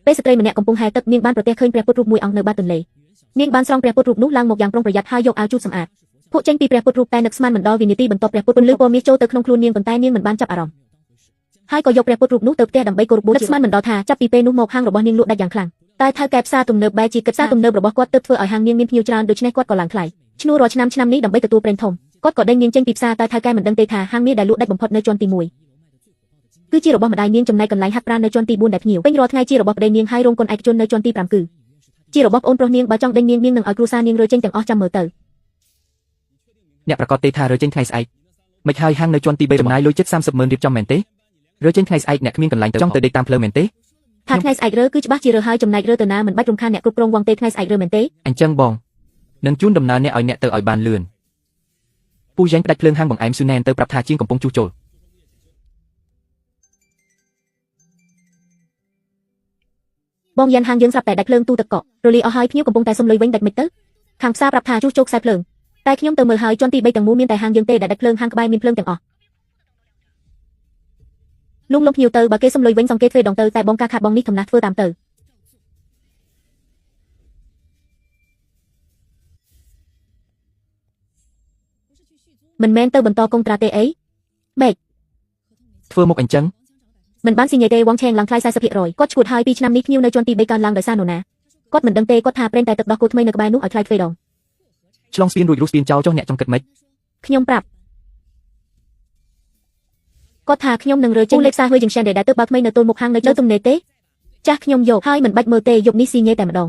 ពេលស្ត្រីម្នាក់កំពុងហែទឹកនាងបានប្រទះឃើញព្រះពុទ្ធរូបមួយអង្គនៅបាតទន្លេនាងបានស្រង់ព្រះពុទ្ធរូបនោះឡើងមកយ៉ាងប្រុងប្រយ័ត្នហើយយកអាវជូតសម្អាតពួកចេញពីព្រះពុទ្ធរូបតែនឹកស្មានមិនដល់វិនាទីបន្ទាប់ព្រះពុទ្ធពន្លឺពណ៌មាសចូលទៅក្នុងខ្លួននាងប៉ុន្តែនាងមិនបានចាប់អារម្មណ៍ហើយក៏យកព្រះពុទ្ធរូបនោះទៅផ្ទះដើម្បីគោរពបូជានឹកស្មានមិនដល់ថាចាប់ពីពេលនោះមកហាងរបស់នាងលក់ដាច់យ៉ាងខ្លាំងតែថៅកែផ្សារទំនើបបែរជាគិតផ្សារទំនើបរបស់គាត់ទើបធ្វើឲ្យហាងនាងមានភ្ញៀវច្រើនដូច្នេះគាត់ក៏ឡើងថ្លៃឈ្នួលរាល់ឆ្នាំនេះដើម្បីទទួលប្រេងធំគាត់ក៏ដេញនាងចេញពីផ្សារតែថៅកែមិនដឹងទេថាហាងមាសដែលលក់ដាច់បំផុតនៅជាន់ទី1គឺជារបស់ម្ដាយនាងចំណែកកន្លែងហាត់ប្រាណនៅជាន់ទី4ដែលភ្ញៀវពេញរាល់ថ្ងៃជារបស់ប្តីនាងហើយរោងកុនឯកជននៅជាន់ទី5គឺជារបស់ប្អូនប្រុសនាងបើចង់ដេញនាងនឹងឲ្យគ្រួសារនាងរើចេញទាំងអស់ចាំមើលទៅអ្នកប្រកាសទេថារើចេញថ្ងៃស្អែកមិនហើយហាងនៅជាន់ទី3ចំណាយលុយជិត30,000រៀបចំមែនទេរើចេញថ្ងៃស្អែកអ្នកគ្មានកន្លែងទៅចង់ទៅដេកតាមផ្លូវមែនទេថាថ្ងៃស្អែករើគឺច្បាស់ជារើហើយចំណែករើទៅណាមិនបាច់រំខានអ្នកគ្រប់គ្រងវងទេថ្ងៃស្អែករើមែនទេអញ្ចឹងបងនឹងជូនដំណើរអ្នកឲ្យអ្នកទៅឲ្យបានលឿនពូយ៉ាងផ្ដាច់ភ្លើងហាងបង្អែមស៊ូណែនទៅប្រាប់ថាជាងកំពុងជួសជុលបងយ៉ាន់ហាងយើងស្រាប់តែដាច់ភ្លើងទូទឹកកករលាយអស់ហើយភ្ញៀវកំពុងតែសុំលុយវិញដាច់មិនទៅខាងផ្សារប្រាប់ថាជួសជុលខ្សែភ្លើងតែខ្ញុំទៅមើលហើយជាន់ទី3ទាំងមូលមានតែហាងយើងទេដែលដាច់ភ្លើងហាងក្បែរមានភ្លើងទាំងអស់លំភ្ញៀវទៅបើគេសុំលុយវិញសង្កេតទ្វេដងទៅតែបងការខាតបងនេះធំណាស់ធ្វើតាមទៅមិនមែនទៅបន្តកុងត្រាទេអីម៉េចធ្វើមុខអញ្ចឹងមិនបានស៊ីញ៉េទេវងឆេងឡើងថ្លៃ 40% គាត់ឈួតហើយ2ឆ្នាំនេះភ្ញៀវនៅជាន់ទី3កើនឡើងដោយសារនរណាគាត់មិនដឹងទេគាត់ថាប្រេងតែទឹកដោះគោថ្មីនៅក្បែរនោះឲ្យថ្លៃទ្វេដងឆ្លងស្ពានរួចស្ពានចោលចុះអ្នកចង់គិតម៉េចខ្ញុំប្រាប់គាត់ថាខ្ញុំនឹងរើចេញលេខសារហួយចង្ក្រានដែលទៅបើថ្មីនៅទល់មុខហាងនៅលើទំនេរទេចាស់ខ្ញុំយកហើយមិនបាច់មើលទេយប់នេះស៊ីញ៉េតែម្ដង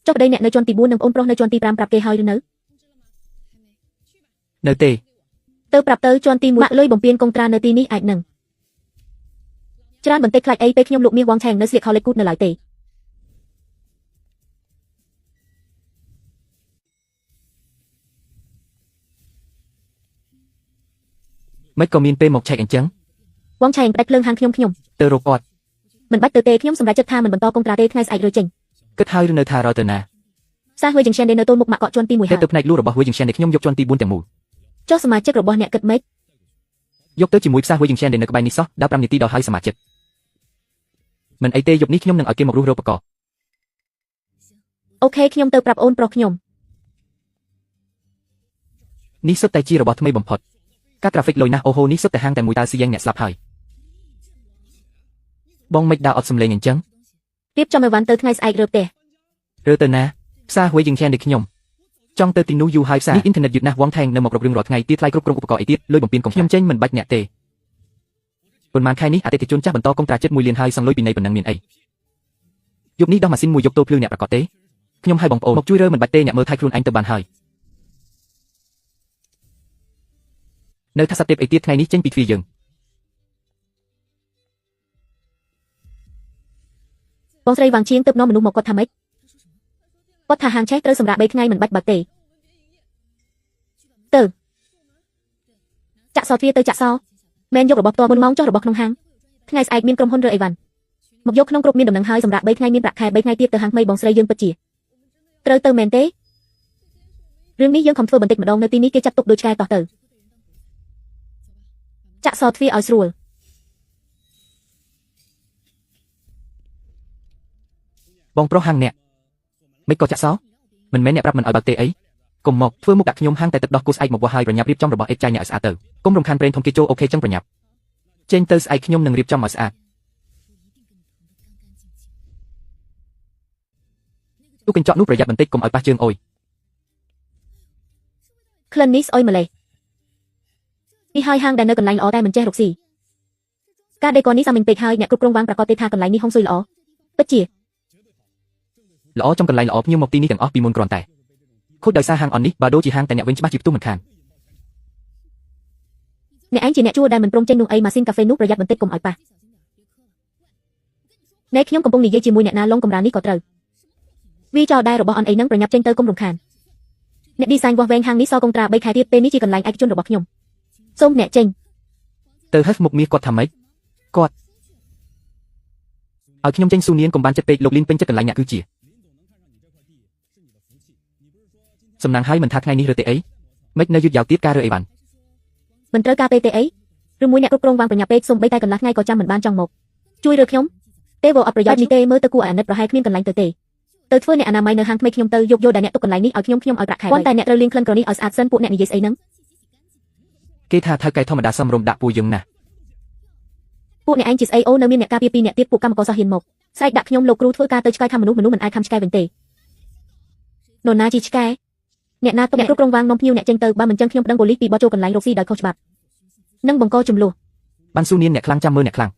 ចុះប្តីអ្នកនៅជាន់ទី4និងអូនប្រុសនៅជាន់ទី5ប្រាប់គេហើយឬនៅទេទៅប្រាប់ទៅជាន់ទី1បាក់លុយបំពេញកុងត្រានៅទីនេះអាចនឹងច្រើនបន្តិចខ្លាចអីពេលខ្ញុំលក់មាសវងឆេងនៅស្លៀកខោលេគូតនៅឡើយទេមិនក៏មានពេលមកឆែកអញ្ចឹងវងឆេងផ្ដាច់ភ្លើងហាងខ្ញុំទៅរកគាត់មិនបាច់ទៅទេខ្ញុំសម្រេចចិត្តថាមិនបន្តកុងត្រាទេថ្ងៃស្អែករើចេញគិតហើយឬនៅថារទៅណាផ្សារហួយចង្ក្រាននៅទល់មុខម៉ាក់កក់ជាន់ទី1ហើយទៅផ្នែកលក់របស់ហួយចង្ក្រានខ្ញុំយកជាន់ទី4ទាំងមូលចុះសមាជិករបស់អ្នកគិតម៉េចយកទៅជាមួយផ្សារហួយចង្ក្រាននៅក្បែរនេះសោះ15នាទីដល់ហើយសមាជិកមិនអីទេយប់នេះខ្ញុំនឹងឲ្យគេមករស់រកបកអូខេខ្ញុំទៅប្រាប់អូនប្រុសខ្ញុំនេះសុទ្ធតែជារបស់ថ្មីបំផុតការក្រាហ្វិកលុយណាស់អូហូនេះសុទ្ធតែហាងតែមួយតើស៊ីយ៉ាងអ្នកស្លាប់ហើយបងមិនដើរអត់សំឡេងអញ្ចឹងរៀបចំអីវ៉ាន់ទៅថ្ងៃស្អែករើផ្ទះរើទៅណាផ្សារហួយចង្ក្រាននេះខ្ញុំចង់ទៅទីនោះយូរហើយផ្សារនេះអ៊ីនធឺណិតយឺតណាស់វងថែងនៅមករករឿងរាល់ថ្ងៃទៀតថ្លៃគ្រប់គ្រងឧបករណ៍អីទៀតលុយបំពេញកុំខ្ញុំចេញមិនបាច់អ្នកទេប៉ុន្មានខែនេះអតិថិជនចាស់បន្តកុងត្រាចិត្ត1លានហើយសងលុយពីនៃប៉ុណ្ណឹងមានអីយប់នេះដោះម៉ាស៊ីនមួយយកទោភ្លឺអ្នកប្រកាសទេខ្ញុំឲ្យបងប្អូនមកជួយរើមិនបាច់ទេអ្នកមើលថៃខ្លួនឯងទៅបានហើយនៅថាសត្វទេពអីទៀតថ្ងៃនេះចេញពីទ្វារយើងបងស្រីវាងឈៀងទៅនាំមនុស្សមកគាត់ថាម៉េចគាត់ថាហាងឆេះត្រូវសម្រាប់3ថ្ងៃមិនបាច់បើកទេទៅចាក់សទ្វារទៅចាក់សមែនយករបស់ផ្ទាល់មុនម៉ោងចុះរបស់ក្នុងហាងថ្ងៃស្អែកមានក្រុមហ៊ុនរើអីវ៉ាន់មកយកក្នុងគ្រប់មានដំណឹងហើយសម្រាប់3ថ្ងៃមានប្រាក់ខែ3ថ្ងៃទៀតទៅហាងថ្មីបងស្រីយើងពិតជាត្រូវទៅមែនទេរឿងនេះយើងខំធ្វើបន្តិចម្ដងនៅទីនេះគេចាត់ទុកដូចឆ្កែតោះទៅចាក់សទ្វារឲ្យស្រួលបងប្រុសហាងអ្នកមិនក៏ចាក់សោមិនមែនអ្នកប្រាប់មិនឲ្យបើកទេអីកុំមកធ្វើមុខដាក់ខ្ញុំហាងតែទឹកដោះគោស្អែកមកវោះហើយប្រញាប់រៀបចំរបស់អេតចាយអ្នកឲ្យស្អាតទៅកុំរំខានប្រេងធំគេចូលអូខេចឹងប្រញាប់ចេញទៅស្អែកខ្ញុំនឹងរៀបចំឲ្យស្អាតទូកញ្ចក់នោះប្រយ័ត្នបន្តិចកុំឲ្យប៉ះជើងអុយក្លិននេះស្អុយម្លេះនេះហើយហាងដែលនៅកន្លែងល្អតែមិនចេះរកស៊ីការដេកនេះសាមិញពេកហើយអ្នកគ្រប់គ្រងវ៉ាងប្រកាសទេថាកន្លែងនេះហុងស៊ុយល្អពិតជាល្អចំកន្លែងល្អភ្ញៀវមកទីនេះទាំងអស់ពីមុនគ្រាន់តែខូចដោយសារហាងអននេះបើដូចជាហាងតែអ្នកវិញច្បាស់ជាផ្ទុះមិនខានអ្នកឯងជាអ្នកជួលដែលមិនព្រមចេញនោះអីម៉ាស៊ីនកាហ្វេនោះប្រយ័ត្នបន្តិចកុំឲ្យប៉ះអ្នកខ្ញុំកំពុងនិយាយជាមួយអ្នកណាឡុងកំរានេះក៏ត្រូវវាចោលដែររបស់អនអីហ្នឹងប្រញាប់ចេញទៅកុំរំខានអ្នកឌីហ្សាញវាស់វែងហាងនេះសល់កុងត្រា3ខែទៀតពេលនេះជាកន្លែងឯកជនរបស់ខ្ញុំសូមអ្នកចេញទៅហេះមុខមាសគាត់ថាម៉េចគាត់ឲ្យខ្ញុំចេញស៊ូនៀនកុំបានចិត្តពេកលោកលីនពេញចិត្តកន្លែងអ្នកគឺជាសំណាងហើយមិនថាថ្ងៃនេះរើទេអីមិននៅយឺតយ៉ាវទៀតការរើអីបានមិនត្រូវការពេកទេអីឬមួយអ្នកគ្រប់គ្រងវ៉ាងប្រញាប់ពេកសូម្បីតែកន្លះថ្ងៃក៏ចាំមិនបានចង់មកជួយរើខ្ញុំ ទេវអត់ប្រយោជន៍នេះទេមើលទៅគួរអាណិតប្រហែលគ្មានកន្លែងទៅទេទៅធ្វើអ្នកអនាម័យនៅហាងថ្មីខ្ញុំទៅយកយកដែលអ្នកទុកកន្លែងនេះឲ្យខ្ញុំឲ្យប្រាក់ខែប៉ុន្តែអ្នកត្រូវលាងក្លិនក្រនេះឲ្យស្អាតសិនពួកអ្នកនិយាយស្អីហ្នឹង គេថាថៅកែធម្មតាសំរុំដាក់ពួកយើងណាស់ ពួកអ្នកឯងជាស្អីអូនៅមានអ្នកការពារពីរអ្នកទៀតពួកកម្មករសោះហ៊ានមកស្រែកដាក់ខ្ញុំលោកគ្រូធ្វើការទៅឆ្កែថាមនុស្សមិនអាចខំឆ្កែវិញទេនរណាជាឆ្កែអ្នកណាទុកអ្នកគ្រប់គ្រងវាងនាំភ្ញៀវអ្នកចេញទៅបើមិនចឹងខ្ញុំប្តឹងប៉ូលីសពីបទចូលកន្លែងរកស៊ីដោយខុសច្បាប់និងបង្កចំនួន បានស៊ូនៀនអ្នកខ្លាំងចាំមើលអ្នកខ្លាំ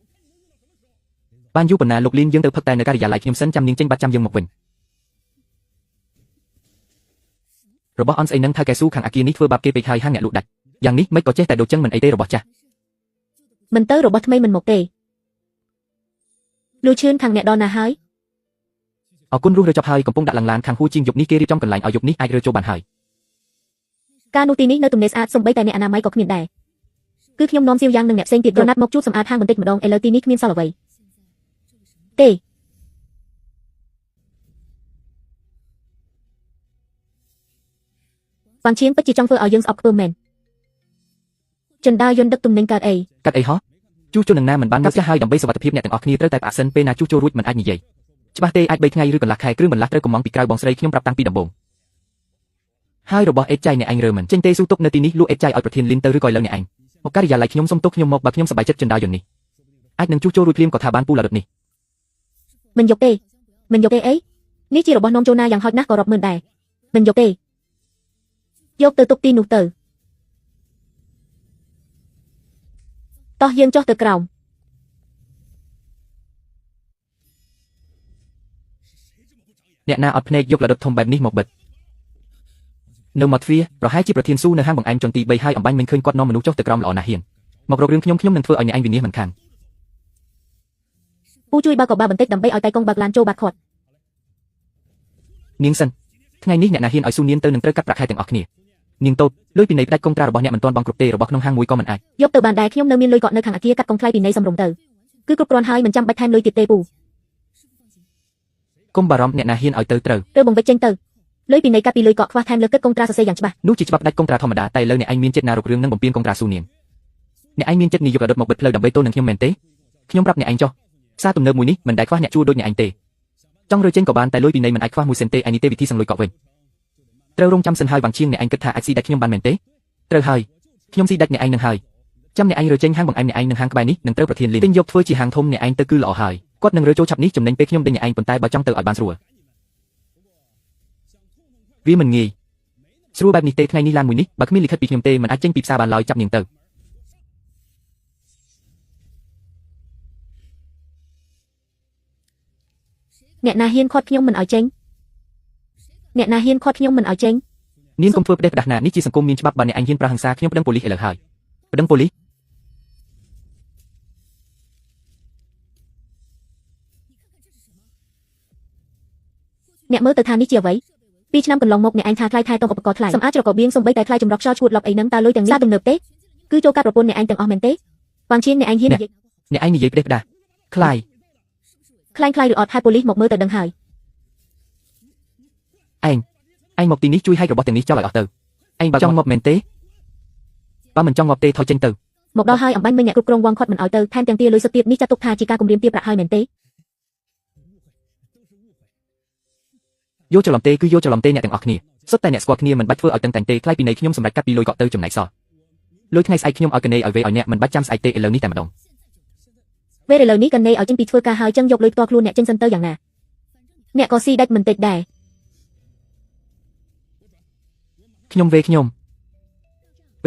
ងបានយូរប៉ុណ្ណាលោកលីនយើងទៅផឹកតែនៅការិយាល័យខ្ញុំសិនចាំនាងចេញបាត់ចាំយើងមកវិញរបស់អនស្អីនឹងថៅកែស៊ូខាងអាគារនេះធ្វើបាបគេពេកហើយហាងអ្នកលក់ដាច់យ៉ាងនេះមិនក៏ចេះតែដូចចឹងមិនអីទេរបស់ចាស់ មិនទៅរបស់ថ្មីមិនមកទេលួឈឿនខាងអ្នកដនណាហើយ អរគុណរស់រើចប់ហើយកំពុងដាក់ឡើងឡានខាងហួជាងយប់នេះគេរៀបចំកន្លែងឲ្យយប់នេះអាចរើចូលបានហើយ ការនោះទីនេះនៅទំនេរស្អាតសំបីតែអ្នកអនាម័យក៏គ្មានដែរគឺខ្ញុំនាំសៀវយ៉ាងនឹងអ្នកផ្សេងទៀតរណាត់មកជួបសម្អាតហាងបន្តិចម្ដងឥឡូវទីនេះគ្មានសល់អ្វីទេវាងឈៀងពិតជាចង់ធ្វើឲ្យយើងស្អប់ខ្ពើមមែនចិនដាយន្តដឹកទំនិញកើតអី កាត់អីហោះជួសជុលនឹងណាមិនបានមកចាស់ហើយដើម្បីសុវត្ថិភាពអ្នកទាំងអស់គ្នាត្រូវតែផ្អាកសិនពេលណាជួសជុលរួចមិនអាចនិយាយច្បាស់ទេអាច3ថ្ងៃឬកន្លះខែគ្រឿងបន្លាស់ត្រូវកំងពីក្រៅបងស្រីខ្ញុំប្រាប់តាំងពីដំបូងហើយរបស់អេតចៃអ្នកឯងរើមិនចេញទេស៊ូទុកនៅទីនេះលក់អេតចៃឲ្យប្រធានលីនទៅឬក៏ឥឡូវអ្នកឯងមកការិយាល័យខ្ញុំសុំទុកខ្ញុំមកបើខ្ញុំសប្បាយចិត្តចិនដាយន្តនេះអាចនឹងជួសជុលរួចភ្លាមក៏ថាបានពូលអត់នេះ មិនយកទេអីនេះជារបស់នាំចូលណាយ៉ាងហោចណាស់ក៏រាប់ម៉ឺនដែរមិនយកទេយកទៅទុកទីនោះទៅតោះយើងចុះទៅក្រោម អ្នកណាអត់ភ្នែកយកលដុតធំបែបនេះមកបិទនៅមកទ្វារប្រហែលជាប្រធានស៊ូនៅហាងបង្អែមចន្ទី3ហើយអំបញ្ញមិនឃើញគាត់នាំមនុស្សចុះទៅក្រោមល្អណាស់ហ៊ានមករករឿងខ្ញុំនឹងធ្វើឲ្យអ្នកឯងវិនិច្ឆ័យមិនខាន ពូជួយបើកក៏បើបន្តិចដើម្បីឲ្យតៃកុងបើកឡានចូលបាត់ខាត់ នាងសិនថ្ងៃនេះអ្នកណាហ៊ានឲ្យស៊ូនៀនទៅនឹងត្រូវកាត់ប្រាក់ខែទាំងអស់គ្នានាងតូតលុយពីនៃផ្ដាច់កុងត្រារបស់អ្នកមិនទាន់បង់គ្រប់ទេរបស់ក្នុងហាងមួយក៏មិនអាច យកទៅបានដែរខ្ញុំនៅមានលុយកក់នៅខាងអាគារកាត់កុងថ្លៃពីនៃសំរុំទៅគឺគ្រប់គ្រាន់ហើយមិនចាំបាច់ថែមលុយទៀតទេពូ កុំបារម្ភអ្នកណាហ៊ានឲ្យទៅត្រូវ ទៅបង្វិចចេញទៅលុយពីនៃកាត់ពីលុយកក់ខ្វះថែមលើកកុងត្រាសរសេរយ៉ាងច្បាស់ នោះជាច្បាប់ផ្ដាច់កុងត្រាធម្មតាតែឥឡូវអ្នកឯងមានចិត្តណារករឿងនឹងបំពេញកុងត្រាស៊ូនៀនអ្នកឯងមានចិត្តនេះយកអដុតមកបិទផ្លូវដើម្បីទល់នឹងខ្ញុំមែនទេខ្ញុំប្រាប់អ្នកឯងចុះផ្សារទំនើបមួយនេះមិនដែលខ្វះអ្នកជួលដូចអ្នកឯងទេចង់រើចេញក៏បានតែលុយពីនៃមិនអាចខ្វះមួយសេនទេឯនេះទេវិធីសង្លុយកក់វិញត្រូវរងចាំសិនហើយវាងឈៀងអ្នកឯងគិតថាអាចស៊ីដាច់ខ្ញុំបានមែនទេត្រូវហើយខ្ញុំស៊ីដាច់អ្នកឯងនឹងហើយចាំអ្នកឯងរើចេញហាងបង្អែមអ្នកឯងនឹងហាងក្បែរនេះនឹងត្រូវប្រធានលីនទិញយកធ្វើជាហាងធំអ្នកឯងទៅគឺល្អហើយគាត់នឹងរើចូលឆាប់នេះចំណេញពេលខ្ញុំដេញអ្នកឯងប៉ុន្តែបើចង់ទៅឲ្យបានស្រួលវាមិនងាយស្រួលបែបនេះទេថ្ងៃនេះឡានមួយនេះបើគ្មានលិខិតពីខ្ញុំទេមិនអាចចេញពីផ្សារបានឡើយចាប់នាងទៅ អ្នកណាហ៊ានខាត់ខ្ញុំមិនឲ្យចេញនាងកុំធ្វើផ្ដេសផ្ដាស់ណានេះជាសង្គមមានច្បាប់បើអ្នកឯងហ៊ានប្រើហិង្សាខ្ញុំប្តឹងប៉ូលីសឥឡូវហើយប្តឹងប៉ូលីសអ្នកមើលទៅថានេះជាអ្វី2ឆ្នាំកន្លងមកអ្នកឯងថាថ្លៃថែទាំឧបករណ៍ថ្លៃសម្អាតច្រកកបៀងសំបីតែថ្លៃចម្រោះខ្យល់ឈួតលប់អីហ្នឹងតើលុយទាំងនេះទំនើបទេគឺចូលកាត់ប្រពន្ធអ្នកឯងទាំងអស់មែនទេវាងឈៀនអ្នកឯងហ៊ាននិយាយអ្នកឯងនិយាយផ្ដេសផ្ដាស់ខ្លាយឬអត់ហើយប៉ូលីសមកមើលទៅដឹងហើយឯងមកទីនេះជួយឲ្យរបស់ទាំងនេះចោលឲ្យអស់ទៅឯងបើចង់ងាប់មែនទេបើមិនចង់ងាប់ទេថយចេញទៅមកដល់ហើយអំបញ្ញមិញអ្នកគ្រប់គ្រងវងខាត់មិនឲ្យទៅថែមទាំងទាលុយសុទ្ធទៀតនេះចាត់ទុកថាជាការគំរាមទារប្រាក់ហើយមែនទេយកច្រឡំទេគឺយកច្រឡំទេអ្នកទាំងអស់គ្នាសុទ្ធតែអ្នកស្គាល់គ្នាមិនបាច់ធ្វើឲ្យតឹងតែងទេថ្លៃពីនៃខ្ញុំសម្រាប់កាត់ពីលុយកក់ទៅចំណែកសល់លុយថ្ងៃស្អែកខ្ញុំឲ្យកណេឲ្យវេឲ្យអ្នកមិនបាច់ចាំស្អែកទេឥឡូវនេះតែម្ដងវេឥឡូវនេះកណេឲ្យចេញពីធ្វើការហើយចឹងយកលុយផ្ទាល់ខ្លួនអ្នកចេញសិនទៅយ៉ាងណាអ្នកក៏ស៊ីដាច់មិនតិចដែរខ្ញុំវេ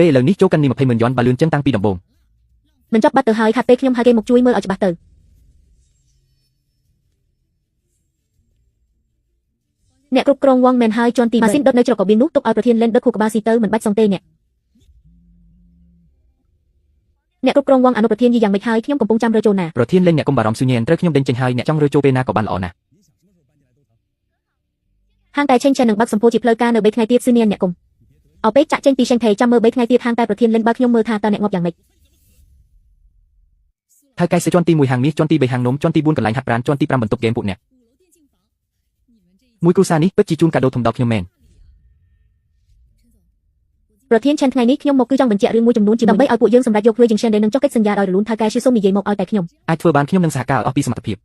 ឥឡូវនេះចូលកាន់នេះ20,000យន់បើលឿនចឹងតាំងពីដំបូងមិនចាប់បាត់ទៅហើយខាត់ពេលខ្ញុំឲ្យគេមកជួយមើលឲ្យច្បាស់ទៅអ្នកគ្រប់គ្រងវងមែនហើយជន់ទីម៉ាស៊ីនដុតនៅច្រកកបៀងនោះទុកឲ្យប្រធានលេនដុតខួរក្បាលស៊ីទៅមិនបាច់សងទេអ្នកគ្រប់គ្រងវងអនុប្រធានយីយ៉ាងម៉េចហើយខ្ញុំកំពុងចាំរើចូលណាប្រធានលេនអ្នកកុំបារម្ភស៊ូញែនត្រូវខ្ញុំដេញចេញហើយអ្នកចង់រើចូលពេលណាក៏បានល្អណាស់ហាងតែឆេងឆាននឹងបើកសម្ពោធជាផ្លូវការនៅ3ថ្ងៃទៀតស៊ូញែនអ្នកកុំអោពេលចាក់ចេញពីឆេងថេចាំមើល3ថ្ងៃទៀតហាងតែប្រធានលេនបើកខ្ញុំមើលថាតើអ្នកងាប់យ៉ាងម៉េចថៅកែសេជាន់ទី1ហាងមាសជាន់ទី3ហាងនំជាន់ទី4កន្លែងហាត់ប្រាណជាន់ទី5បន្ទប់ហ្គេមពួកអ្នកមួយគ្រួសារនេះពិតជាជូនកាដូធំដល់ខ្ញុំមែនប្រធានឆានថ្ងៃនេះខ្ញុំមកគឺចង់បញ្ជាក់រឿងមួយចំនួនជាដើម្បីឲ្យពួកយើងសម្រាប់យកធ្វើជាងឆានដែលនឹងចុះកិច្ចសន្យាដោយរលូនថៅកែឈឺសូមនិយាយមកឲ្យតែខ្ញុំអាចធ្វើបានខ្ញុំនឹងសហការឲ្យអស់ពីសមត្ថភាព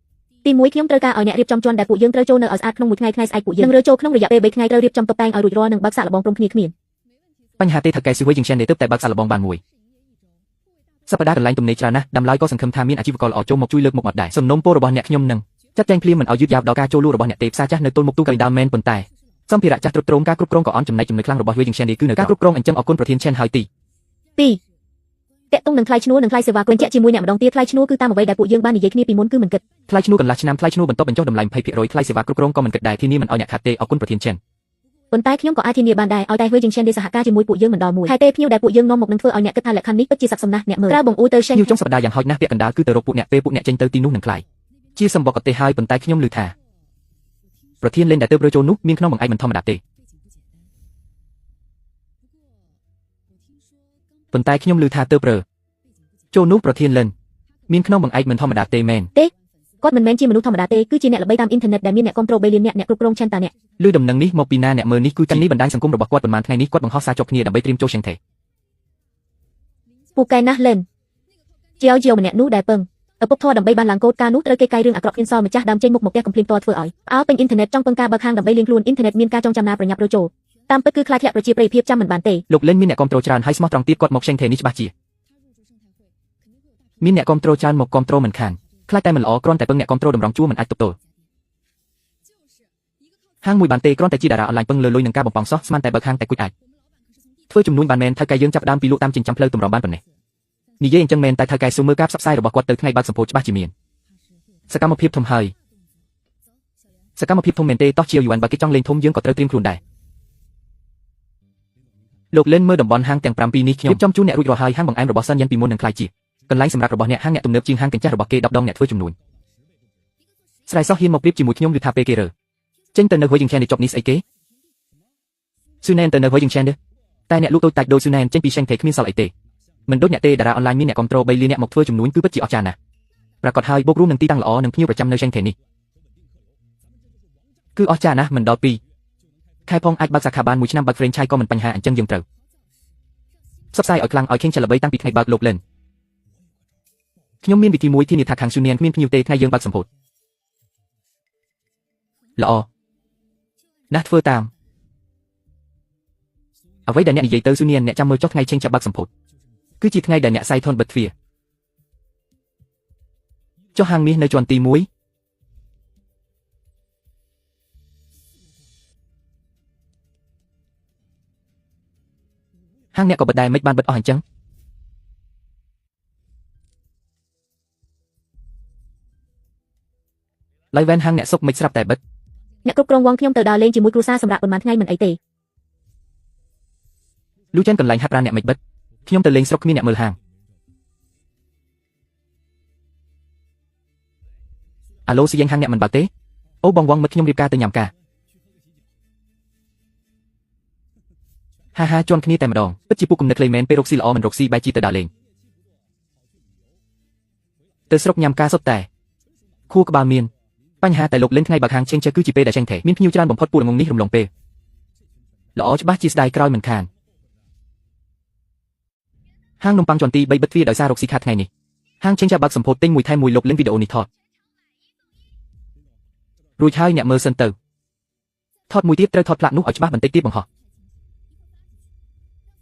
ទី1ខ្ញុំត្រូវការឲ្យអ្នករៀបចំជាន់ដែលពួកយើងត្រូវចូលនៅឲ្យស្អាតក្នុងមួយថ្ងៃស្អែកពួកយើងនឹងរើចូលក្នុងរយៈពេល3ថ្ងៃត្រូវរៀបចំតុបតែងឲ្យរួចរាល់និងបើកសាកល្បងព្រមគ្នាគ្មាន បញ្ហាទេថៅកែស៊ីហួយជាងនេះទើបតែបើកសាកល្បងបានមួយសប្តាហ៍កន្លែងទំនេរច្រើនណាស់ដំឡើយក៏សង្ឃឹមថាមានអាជីវករល្អចូលមកជួយលើកមុខមាត់ដែរសំណូមពររបស់អ្នកខ្ញុំនឹងចាត់ចែងភ្លាមមិនឲ្យយឺតយ៉ាវដល់ការចូលលក់របស់អ្នកទេផ្សារចាស់នៅទល់មុខទូកាលីដាមែនប៉ុន្តែសម្ភារៈចាស់ទ្រុឌទ្រោមការគ្រប់គ្រងក៏អន់ចំណែកចំណុចខ្លាំងរបស់ហួយជាងនេះគឺនៅការគ្រប់គ្រងអញ្ចឹងអរគុណប្រធានឆេនហើយទី តកតុងនឹងថ្លៃឈ្នួលនិងថ្លៃសេវាបញ្ជាក់ជាមួយអ្នកម្ដងទៀតថ្លៃឈ្នួលគឺតាមអ្វីដែលពួកយើងបាននិយាយគ្នាពីមុនគឺមិនគិតថ្លៃឈ្នួលកន្លះឆ្នាំថ្លៃឈ្នួលបន្ទាប់បញ្ចុះតម្លៃ 20% ថ្លៃសេវាគ្រប់គ្រងក៏មិនគិតដែរធានាមិនឲ្យអ្នកខាតទេអរគុណប្រធានឆេនប៉ុន្តែខ្ញុំក៏អាចធានាបានដែរឲ្យតែហួយជាងឆេនទេសហការជាមួយពួកយើងមិនដល់មួយខែទេភ្ញៀវដែលពួកយើងនាំមកនឹងធ្វើឲ្យអ្នកគិតថាលក្ខខណ្ឌនេះពិតជាស័ក្តិសមណាស់អ្នកមើលក្រៅបងអ៊ូទៅឆេនខ្ញុំចង់សប្តាហ៍យ៉ាងហោចណាស់ពាក់កណ្ដាលគឺទៅរកពួកអ្នកពេលពួកអ្នកចេញទៅទីនោះនឹងខ្លាយជាសម្បកកទេហើយប៉ុន្តែខ្ញុំឮថាប្រធានលេនដែលទៅរើចូលនោះមានក្នុងបង្អែកមិនធម្មតាទេប៉ុន្តែខ្ញុំឮថាទៅរើចូលនោះប្រធានលិនមានក្នុងបង្អែកមិនធម្មតាទេមែនទេគាត់មិនមែនជាមនុស្សធម្មតាទេគឺជាអ្នកល្បីតាមអ៊ីនធឺណិតដែលមានអ្នកគ្រប់គ្រង3លានអ្នកគ្រប់គ្រងឆេនតាអ្នកឮដំណឹងនេះមកពីណាអ្នកមើលនេះគឺកាន់នេះបណ្ដាញសង្គមរបស់គាត់ប្រហែលថ្ងៃនេះគាត់បង្ហោះសារជាប់គ្នាដើម្បីត្រៀមចូលឆេងថេពូកែណាស់លិនជាវម្នាក់នោះដែលពឹងឪពុកធរដើម្បីបានឡើងកូដការនោះត្រូវគេកាយរឿងអាក្រក់ហ៊ានសល់ម្ចាស់ដើមចេញមុខមកផ្ទះកំភ្លៀងតធ្វើឲ្យអើពេញអ៊ីនធឺណិតចង់ពឹងការបើកហាងដើម្បីលៀងខ្លួនអ៊ីនធឺណិតមានការចងចាំណាប្រញាប់រើចូលតាមពិតគឺខ្លាចធ្លាក់ប្រជាប្រិយភាពចាំមិនបានទេលោកលិនមានអ្នកគ្រប់គ្រងច្រើនហើយស្មោះត្រង់ទៀតគាត់មកឆេងថេនេះច្បាស់ជាមានអ្នកគ្រប់គ្រងច្រើនមកគ្រប់គ្រងមិនខានខ្លាចតែមិនល្អគ្រាន់តែពឹងអ្នកគ្រប់គ្រងតម្រង់ជួរមិនអាចទប់ទល់ហាងមួយបានទេគ្រាន់តែជាតារាអនឡាញពឹងលើលុយនឹងការបំពង់សោះស្មានតែបើកហាងតែគួចអាចធ្វើចំនួនបានមែនថៅកែយើងចាប់ដើមពីលក់តាមចិញ្ចើមផ្លូវតម្រង់បានប៉ុណ្ណេះនិយាយអញ្ចឹងមែនតែថៅកែស៊ូមើលការផ្សព្វផ្សាយរបស់គាត់ទៅថ្ងៃបើកសម្ពោធច្បាស់ជាមានសកម្មភាពធំហើយសកម្មភាពធំមែនទេតោះជាយួនបើគេចង់លេងធំយើងក៏ត្រូវត្រៀមខ្លួនដែរលោកលិនមើលតំបន់ហាងទាំង7នេះខ្ញុំចំជូនអ្នករួចរាល់ហើយហាងបង្អែមរបស់សិនយ៉ាងពីមុននឹងខ្លាយជាកន្លែងសម្រាប់របស់អ្នកហាងអ្នកទំនើបជាងហាងកញ្ចក់របស់គេ10ដងអ្នកធ្វើចំនួនស្រ័យសោះហ៊ានមកប្រៀបជាមួយខ្ញុំឬថាពេលគេរើចេញទៅនៅហួយជាងឆេននេះចប់នេះស្អីគេស៊ូណែនទៅនៅហួយជាងឆេនទេតែអ្នកលក់តូចតាចដូចស៊ូណែនចេញពីឆេងថេគ្មានសល់អីទេមិនដូចអ្នកទេតារាអនឡាញមានអ្នកគ្រប់គ្រង3លានអ្នកមកធ្វើចំនួនគឺពិតជាអស្ចារ្យណាស់ប្រកាសហើយបូករួមនឹងទីតាំងល្អនិងភ្ញៀវប្រចាំនៅឆេងថេនេះគឺអស្ចារ្យណាស់មិនដល់2ខែផងអាចបើកសាខាបានមួយឆ្នាំបើក franchise ក៏មិនបញ្ហាអញ្ចឹងយើងត្រូវផ្សព្វផ្សាយឲ្យខ្លាំងឲ្យខេងឆល្បីតាំងពីថ្ងៃបើកលោកលិនខ្ញុំមានវិធីមួយធានាថាខាងស៊ូណែនគ្មានភ្ញៀវទេថ្ងៃយើងបើកសម្ពោធល្អណាស់ធ្វើតាមអ្វីដែលអ្នកនិយាយទៅស៊ូណែនអ្នកចាំមើលចុះថ្ងៃឆេងចាប់បើកសម្ពោធគឺជាថ្ងៃដែលអ្នកសៃថនបិទទ្វារចុះហាងមាសនៅជាន់ទី1ហាងអ្នកក៏បិទដែរមិនបានបិទអស់អញ្ចឹងឡើយវ៉ែនហាងអ្នកសុកមិនស្រាប់តែបិទអ្នកគ្រប់គ្រងវងខ្ញុំទៅដើរលេងជាមួយគ្រួសារសម្រាប់ប៉ុន្មានថ្ងៃមិនអីទេលូចិនកន្លែងហាត់ប្រាណអ្នកមិនបិទខ្ញុំទៅលេងស្រុកគ្មានអ្នកមើលហាងអាឡូស៊ីយ៉ាងហាងអ្នកមិនបើកទេអូបងវងមិត្តខ្ញុំរៀបការទៅញ៉ាំការហាជាន់គ្នាតែម្ដងពិតជាពួកគំនិតក្លេមែនពេលរកស៊ីល្អមិនរកស៊ីបែរជាទៅដើរលេងទៅស្រុកញ៉ាំការសុទ្ធតែខួរក្បាលមានបញ្ហាតែលោកលេងថ្ងៃបើកហាងឆេងចេះគឺជាពេលដែលឆេងថេមានភ្ញៀវច្រើនបំផុតពួកងងនេះរំលងពេលល្អច្បាស់ជាស្ដាយក្រោយមិនខានហាងនំប៉័ងជាន់ទី3បិទទ្វារដោយសាររកស៊ីខាតថ្ងៃនេះហាងឆេងចាប់បើកសម្ពោធទិញមួយថែមមួយលោកលេងវីដេអូនេះថតរួចហើយអ្នកមើលសិនទៅថតមួយទៀតត្រូវថតផ្លាកនោះឲ្យច្បាស់បន្តិចទៀតបង្ហោះ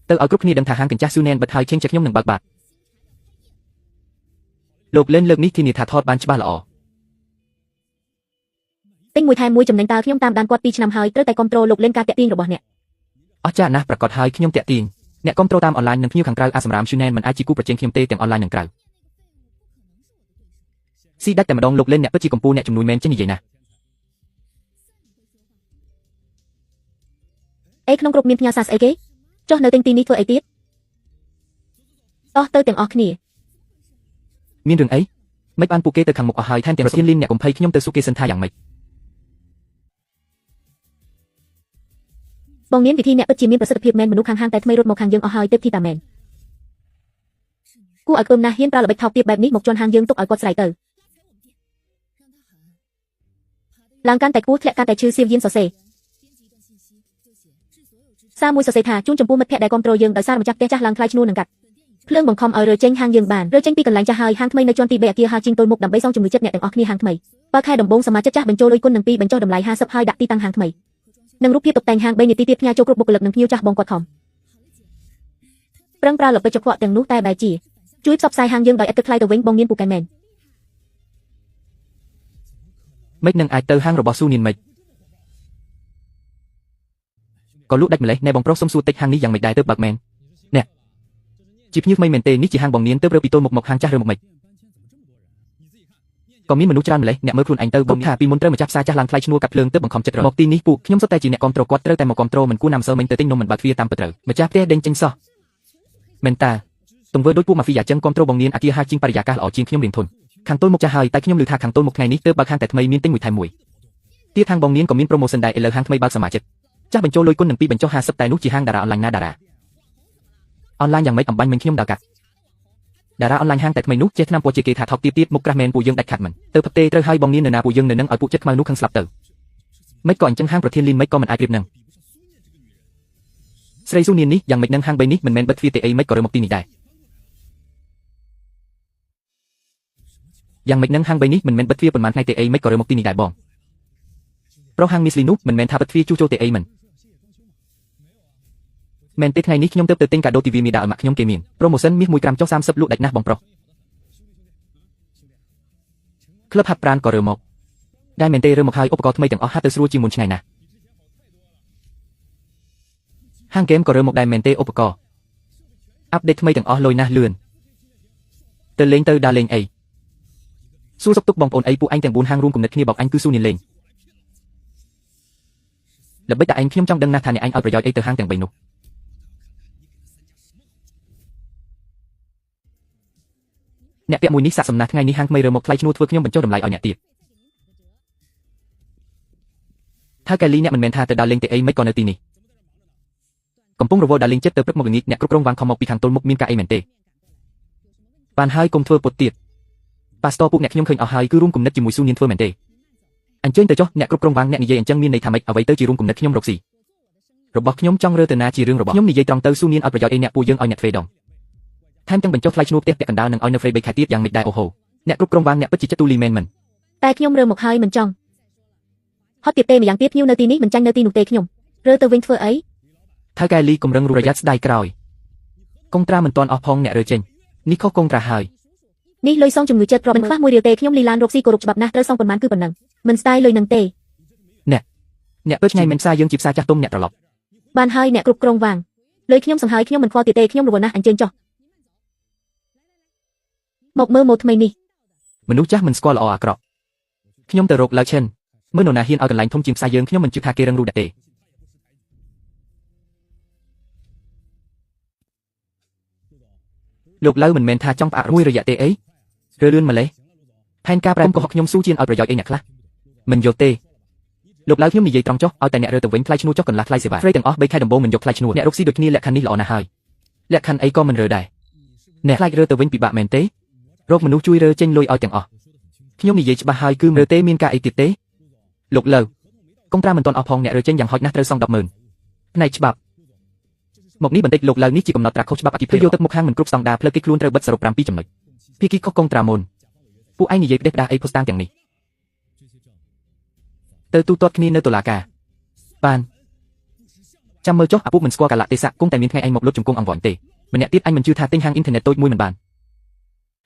ទៅឲ្យគ្រប់គ្នាដឹងថាហាងកញ្ចក់ស៊ូណែនបិទហើយឆេងចេះខ្ញុំនឹងបើកបាត់លោកលេងលើកនេះធានាថាថតបានច្បាស់ល្អទិញមួយថែមមួយចំណេញតើខ្ញុំតាមដានគាត់2ឆ្នាំហើយត្រូវតែគ្រប់គ្រងលោកលេងការតាក់ទាញរបស់អ្នកអស្ចារ្យណាស់ប្រកាសហើយខ្ញុំតាក់ទាញអ្នកគ្រប់គ្រងតាមអនឡាញនិងភ្ញៀវខាងក្រៅអាសម្រាមស៊ូណែនមិនអាចជាគូប្រជែងខ្ញុំទេទាំងអនឡាញនិងក្រៅស៊ីដាច់តែម្ដងលោកលេងអ្នកពិតជាកម្ពុជាអ្នកជំនួយមែនចេះនិយាយណាស់អេក្នុងគ្រប់មានផ្ញើសារស្អីគេចុះនៅទិញទីនេះធ្វើអីទៀតតោះទៅទាំងអស់គ្នាមានរឿងអីមិនបានពួកគេទៅខាងមុខអស់ហើយថែមទាំងប្រធានលីនអ្នកកំភៃខ្ញុំទៅសួរគេសិនថាយ៉ាងម៉េចបងមានវិធីអ្នកពិតជាមានប្រសិទ្ធភាពមែនមនុស្សខាងហាងតែថ្មីរត់មកខាងយើងអស់ហើយទេធីតាមែនគួរឲ្យគំណាស់ហ៊ានប្រើល្បិចថោកទាបបែបនេះមកជន់ហាងយើងទុកឲ្យគាត់ស្រ័យទៅឡើងកាន់តែខ្ពស់ធ្លាក់កាន់តែឈឺសៀវយានសរសេរសារមួយសរសេរថាជូនចំពោះមិត្តភក្តិដែលគ្រប់គ្រងយើងដោយសារម្ចាស់ផ្ទះចាស់ឡើងថ្លៃឈ្នួលនឹងកាត់ភ្លើងបង្ខំឲ្យរើចេញហាងយើងបានរើចេញពីកន្លែងចាស់ហើយហាងថ្មីនៅជាន់ទី3អគារហាជីងទល់មុខដើម្បីសងជំនឿចិត្តអ្នកទាំងអស់គ្នាហាងថ្មី បើខែដំបូងសមាជិកចាស់បញ្ចូលលុយគុណនឹងពីបញ្ចុះតម្លៃ50ហើយដាក់ទីតាំងហាងថ្មីនិងរូបភាពតុបតែងហាង3នាទីទៀតផ្ញើចូលគ្រប់បុគ្គលិកនិងភ្ញៀវចាស់បងគាត់ខំប្រឹងប្រើលបិចចង្កក់ទាំងនោះតែបែរជាជួយផ្សព្វផ្សាយហាងយើងដោយឥតគិតថ្លៃទៅវិញបងមានពូកែមែន មិននឹងអាចទៅហាងរបស់ស៊ូនៀនមិនក៏លក់ដាច់ម្លេះណែបងប្រុសសុំសួរតិចហាងនេះយ៉ាងមិនដែរទៅបើកមែនណែជាភ្ញៀវថ្មីមែនទេនេះជាហាងបងនាងទៅរើពីទល់មុខហាងចាស់ឬមុខមិនក៏មានមនុស្សច្រើនម្លេះអ្នកមើលខ្លួនឯងទៅបងថាពីមុនត្រូវម្ចាស់ផ្សារចាស់ឡើងថ្លៃឈ្នួលកាត់ភ្លើងទៅបង្ខំចិត្តរកមកទីនេះពួកខ្ញុំសុទ្ធតែជាអ្នកគ្រប់គ្រងគាត់ត្រូវតែមកគ្រប់គ្រងមិនគួរណាំសើមិញទៅទិញនំមិនបើកទ្វារតាមពិតត្រូវម្ចាស់ផ្ទះដេញចេញសោះមែនតាទង្វើដូចពួកម៉ាហ្វីយ៉ាចឹងគ្រប់គ្រងបងនាងអាគារហាជាងបរិយាកាសល្អជាងខ្ញុំរៀងធន់ខាងទល់មុខចាស់ហើយតែខ្ញុំឮថាខាងទល់មុខថ្ងៃនេះទៅបើកហាងតែថ្មីមានទិញមួយថែមមួយទៀតហាងបងនាងក៏មាន promotion ដែរឥឡូវហាងថ្មីបើកសមាជិកចាស់បញ្ចូលលុយគុណនឹងពីបញ្ចុះ50តែនោះជាហាងតារាអនឡាញណាតារាអនឡាញយ៉ាងម៉េចអំបញ្ញមិញខ្ញុំដល់កាត់តារាអនឡាញហាងតែថ្មីនោះចេះឆ្នាំពណ៌ជាគេថាថោកទៀតមុខក្រាស់មែនពួកយើងដាច់ខាត់មិនទៅផឹកទេត្រូវឲ្យបងនាងនៅណាពួកយើងនៅនឹងឲ្យពួកចិត្តខ្មៅនោះខឹងស្លាប់ទៅមិនក៏អញ្ចឹងហាងប្រធានលីនមិនក៏មិនអាចប្រៀបនឹងស្រីស៊ូនៀននេះយ៉ាងម៉េចនឹងហាង3នេះមិនមែនបិទទ្វារទេអីមិនក៏រើមកទីនេះដែរយ៉ាងម៉េចនឹងហាង3នេះមិនមែនបិទទ្វារប៉ុន្មានថ្ងៃទេអីមិនក៏រើមកទីនេះដែរបងប្រុសហាងមីស្លីនោះមិនមែនថាបិទទ្វារជួសជុលទេអីមិនមែនទេថ្ងៃនេះខ្ញុំទៅទិញកាដូទីវីមីដាឲ្យម៉ាក់ខ្ញុំគេមាន promotion មាស1ក្រាមចុះ30លក់ដាច់ណាស់បងប្រុសក្លឹបហាត់ប្រាណក៏រើមកដែរមែនទេរើមកហើយឧបករណ៍ថ្មីទាំងអស់ហាត់ទៅស្រួលជាងមុនឆ្ងាយណាស់ហាងហ្គេមក៏រើមកដែរមែនទេឧបករណ៍អាប់ដេតថ្មីទាំងអស់លុយណាស់លឿនទៅលេងទៅដើរលេងអីសួរសុខទុក្ខបងប្អូនអីពួកអញទាំង4ហាងរួមគំនិតគ្នាបោកអញគឺស៊ូនៀនលេងល្បិចតែអញខ្ញុំចង់ដឹងណាស់ថាអ្នកអញឲ្យប្រយោជន៍អីទៅហាងទាំង3នោះអ្នកពាក់មួយនេះសាក់សំណាស់ថ្ងៃនេះហាងថ្មីរើមកថ្លៃឈ្នួលធ្វើខ្ញុំបញ្ចុះតម្លៃឲ្យអ្នកទៀតថាកែលីអ្នកមិនមែនថាទៅដើរលេងទេអីមិនក៏នៅទីនេះកំពុងរវល់ដើរលេងចិត្តទៅព្រឹកមកល្ងាចអ្នកគ្រប់គ្រងវាងខំមកពីខាងទល់មុខមានការអីមែនទេបានហើយកុំធ្វើពុតទៀតប៉ាស្តរពួកអ្នកខ្ញុំឃើញអស់ហើយគឺរួមគំនិតជាមួយស៊ូនៀនធ្វើមែនទេអញ្ជើញទៅចុះអ្នកគ្រប់គ្រងវាងអ្នកនិយាយអញ្ចឹងមានន័យថាម៉េចអ្វីទៅជារួមគំនិតខ្ញុំរកស៊ីរបស់ខ្ញុំចង់រើទៅណាជារឿងរបស់ខ្ញុំនិយាយត្រង់ទៅស៊ូនៀនឲ្យប្រយោជន៍អីអ្នកពួកយើងឲ្យអ្នកទ្វេដងថែមទាំងបញ្ចុះថ្លៃឈ្នួលផ្ទះពាក់កណ្ដាលនឹងឲ្យនៅហ្វ្រេ3ខែទៀតយ៉ាងម៉េចដែរអូហូអ្នកគ្រប់គ្រងវាងអ្នកពិតជាចិត្តទូលីមែនមិនតែខ្ញុំរើមកហើយមិនចង់ហត់ទៀតទេម្យ៉ាងទៀតភ្ញៀវនៅទីនេះមិនចាញ់នៅទីនោះទេខ្ញុំរើទៅវិញធ្វើអីថៅកែលីគម្រឹងប្រយ័ត្នស្ដាយក្រោយកុងត្រាមិនទាន់អស់ផងអ្នករើចេញនេះខុសកុងត្រាហើយនេះលុយសងជំងឺចិត្តរាប់មិនខ្វះមួយរៀលទេខ្ញុំលីឡានរកស៊ីគោរពច្បាប់ណាស់ត្រូវសងប៉ុន្មានគឺប៉ុណ្ណឹងមិនស្ដាយលុយនឹងទេអ្នកពិតថ្ងៃមិនផ្សារយើងជាផ្សារចាស់ទុំអ្នកត្រឡប់បានហើយអ្នកគ្រប់គ្រងវាងលុយខ្ញុំសង្ហើយខ្ញុំមិនខ្វល់ទៀតទេខ្ញុំរវល់ណាស់អញ្ជើញចុះមកមើលម៉ូថ្មីនេះមនុស្សចាស់មិនស្គាល់ល្អអាក្រក់ខ្ញុំទៅរកឡើងឈិនមើលនរណាហ៊ានឲ្យកន្លែងធំជាងផ្សារយើងខ្ញុំមិនជឿថាគេរឹងរូសដែរទេលោកឡៅមិនមែនថាចង់ផ្អាកមួយរយៈទេអីឬលឿនម្លេះផែនការប្រែកុហកខ្ញុំស៊ូជៀនឲ្យប្រយោជន៍អីអ្នកខ្លះមិនយកទេលោកឡៅខ្ញុំនិយាយត្រង់ចុះឲ្យតែអ្នករើទៅវិញថ្លៃឈ្នួលចុះកន្លះថ្លៃសេវាហ្វ្រេទាំងអស់3ខែដំបូងមិនយកថ្លៃឈ្នួលអ្នករកស៊ីដូចគ្នាលក្ខខណ្ឌនេះល្អណាស់ហើយលក្ខខណ្ឌអីក៏មិនរើដែរអ្នកខ្លាចរើទៅវិញពិបាកមែនទេរកមនុស្សជួយរើចេញលុយឲ្យទាំងអស់ខ្ញុំនិយាយច្បាស់ហើយគឺរើទេមានការអីទៀតទេលោកឡៅកុងត្រាមិនទាន់អស់ផងអ្នករើចេញយ៉ាងហោចណាស់ត្រូវសង 100000 ផ្នែកច្បាប់មកនេះបន្តិចលោកឡៅនេះជាកំណត់ត្រាខុសច្បាប់អគិភេយកទឹកមុខហាងមិនគ្រប់ស្តង់ដារផ្លូវកិច្ចខ្លួនត្រូវបិទសរុប7ចំណុចភាគីខុសកុងត្រាមុនពួកឯងនិយាយផ្ដេសផ្ដាសអីផុសតាងទាំងនេះទៅទូទាត់គ្នានៅតុលាការបានចាំមើលចុះអាពុកមិនស្គាល់កាលៈទេសៈគង់តែមានថ្ងៃឯងមកលុតជង្គង់អង្វរទេម្នាក់ទៀតអញមិនជឿថាទិញហាងអ៊ីនធឺណិតតូចមួយមិនបា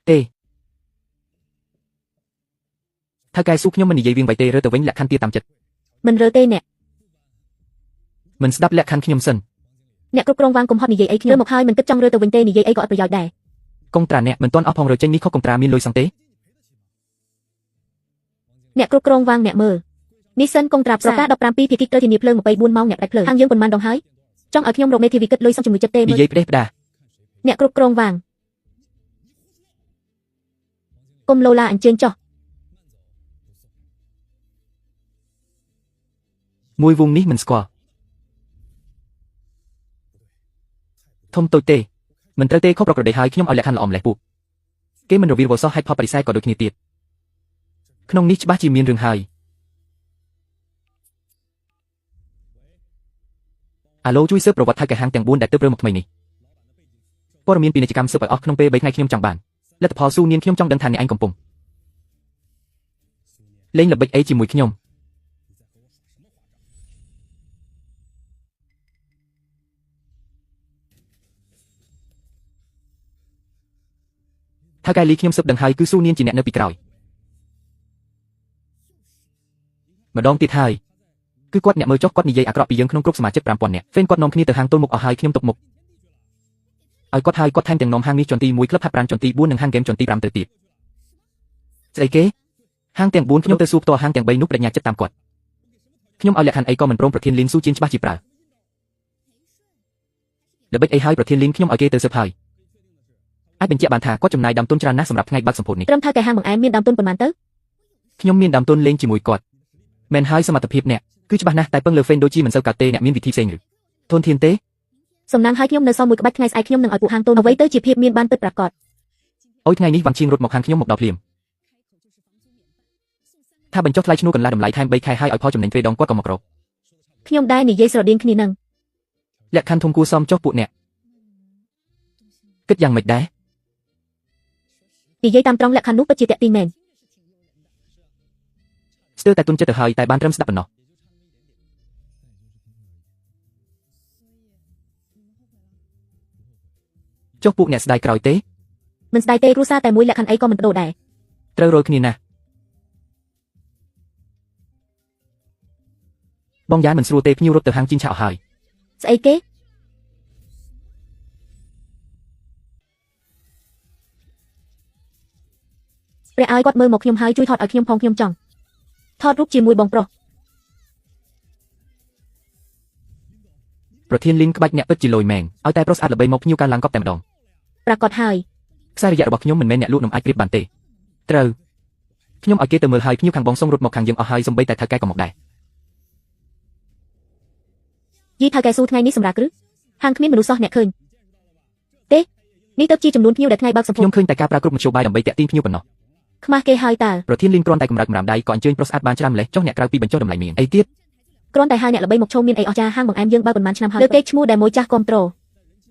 នទេថាកែស៊ូខ្ញុំមិននិយាយវិញបៃទេរើទៅវិញលក្ខខណ្ឌទៀតតាមចិត្តមិនរើទេអ្នកមិនស្ដាប់លក្ខខណ្ឌខ្ញុំសិនអ្នកគ្រប់គ្រងវាងកុំហត់និយាយអីខ្ញុំមកហើយមិនគិតចង់រើទៅវិញទេនិយាយអីក៏អត់ប្រយោជន៍ដែរកុងត្រាអ្នកមិនទាន់អស់ផងរើចេញនេះខុសកុងត្រាមានលុយសងទេអ្នកគ្រប់គ្រងវាងអ្នកមើលនេះសិនកុងត្រាប្រកាស17ភាគីត្រូវធានាភ្លើង24ម៉ោងអ្នកដាច់ភ្លើងហាងយើងប៉ុន្មានដងហើយចង់ឲ្យខ្ញុំរកមេធាវីគិតលុយសងជំងឺចិត្តទេនិយាយផ្ដេសផ្ដាសអ្នកគ្រប់គ្រងវាងគុំឡូឡាអញ្ជើញចុះមួយវងនេះមិនស្គាល់ធំតូចទេមិនត្រូវទេខុសប្រក្រតីហើយខ្ញុំឲ្យលក្ខខណ្ឌល្អម្លេះពួកគេមិនរវីរវល់សោះហេតុផលបរិស័យក៏ដូចគ្នាទៀតក្នុងនេះច្បាស់ជាមានរឿងហើយអាឡូជួយស៊ើបប្រវត្តិថៅកែហាងទាំង4ដែលទើបរើមកថ្មីនេះព័ត៌មានពាណិជ្ជកម្មស៊ើបឲ្យអស់ក្នុងពេល3ថ្ងៃខ្ញុំចង់បានលទ្ធផលស៊ូនៀនខ្ញុំចង់ដឹងថាអ្នកឯងកំពុង លេងល្បិចអីជាមួយខ្ញុំថាកែលីខ្ញុំសឹបដឹងហើយគឺស៊ូនៀនជាអ្នកនៅពីក្រោយម្ដងទៀតហើយគឺគាត់អ្នកមើលចុះគាត់និយាយអាក្រក់ពីយើងក្នុងក្រុមសមាជិក 5000 នាក់ហ្វេនគាត់នាំគ្នាទៅហាងទល់មុខអស់ហើយខ្ញុំទុកមុខឲ្យគាត់ថែមទាំងនាំហាងនេះជាន់ទី1ក្លឹបហាត់ប្រាណជាន់ទី4និងហាងហ្គេមជាន់ទី5ទៅទៀតស្អីគេហាងទាំង4ខ្ញុំទៅសួរផ្ទាល់ហាងទាំង3នោះបញ្ញាចិត្តតាមគាត់ខ្ញុំឲ្យលក្ខខណ្ឌអីក៏មិនព្រមប្រធានលីនស៊ូជៀនច្បាស់ជាប្រើល្បិចអីហើយប្រធានលីនខ្ញុំឲ្យគេទៅសឹបហើយអាចបញ្ជាក់បានថាគាត់ចំណាយដើមទុនច្រើនណាស់សម្រាប់ថ្ងៃបើកសម្ពុននេះត្រឹមថាកែហាងបង្អែមមានដើមទុនប៉ុន្មានទៅខ្ញុំមានដើមទុនលេងជាមួយគាត់មែនហើយសមត្ថភាពអ្នកគឺច្បាស់ណាស់តែពឹងលើហ្វេនដូចជាមិនសូវកើតទេអ្នកមានវិធីផ្សេងឬធនធានទេសំណាងឲ្យខ្ញុំនៅសល់មួយក្បាច់ថ្ងៃស្អែកខ្ញុំនឹងឲ្យពួកហាងតូនអ្វីទៅជាភាពមានបានពិតប្រាកដអូយថ្ងៃនេះវ៉ាន់ឈៀងរត់មកហាងខ្ញុំមកដល់ភ្លាមថាបញ្ចុះថ្លៃឈ្នួលកន្លះតម្លៃថែម3ខែហើយឲ្យផលចំណេញទ្វេដងគាត់ក៏មករកខ្ញុំដែរនិយាយស្រដៀងគ្នានឹងលក្ខខណ្ឌធំគួរសមចុះពួកអ្នកគិតយ៉ាងម៉េចដែរនិយាយតាមត្រង់លក្ខខណ្ឌនោះពិតជាតាក់ទាញមែនស្ទើរតែទុនចិត្តទៅហើយតែបានត្រឹមស្ដាប់ប៉ុណ្ណោះចុះពួកអ្នកស្ដាយក្រោយទេមិនស្ដាយទេគ្រួសារតែមួយលក្ខខណ្ឌអីក៏មិនបដូរដែរត្រូវរយគ្នាណាស់បងយ៉ានមិនស្រួលទេភ្ញៀវរត់ទៅហាងជីនឆាអស់ហើយស្អីគេព្រះឲ្យគាត់មើលមកខ្ញុំហើយជួយថតឲ្យខ្ញុំផងខ្ញុំចង់ថតរូបជាមួយបងប្រុសប្រធានលីនក្បាច់អ្នកពិតជាលយមែងឲ្យតែប្រុសស្អាតល្បីមកភ្ញៀវការឡើងកប់តែម្ដងប្រកាសហើយខ្សែរយៈរបស់ខ្ញុំមិនមែនអ្នកលក់នំអាចប្រៀបបានទេត្រូវខ្ញុំឲ្យគេទៅមើលហើយភ្ញៀវខាងបងសុងរត់មកខាងយើងអស់ហើយសំបីតែថៅកែក៏មកដែរយីថៅកែស៊ូថ្ងៃនេះសម្រាប់ឬហាងគ្មានមនុស្សសោះអ្នកឃើញទេនេះទៅជាចំនួនភ្ញៀវដែលថ្ងៃបើកសម្ពុខ្ញុំឃើញតែការប្រើគ្រប់មធ្យោបាយដើម្បីតាក់ទាញភ្ញៀវប៉ុណ្ណោះខ្មាស់គេហើយតើប្រធានលីនគ្រាន់តែកម្រើកម្រាមដៃក៏អញ្ជើញប្រុសស្អាតបានច្រើនម្លេះចុះអ្នកក្រៅពីបញ្ចុះតម្លៃមានអីទៀតគ្រាន់តែហៅអ្នកល្បីមកឈមមានអីអស្ចារ្យហាងបង្អែមយើងបើប៉ុន្មានឆ្នាំហើយលើកគេឈ្មោះដែលមួយចាស់គ្រប់ត្រូល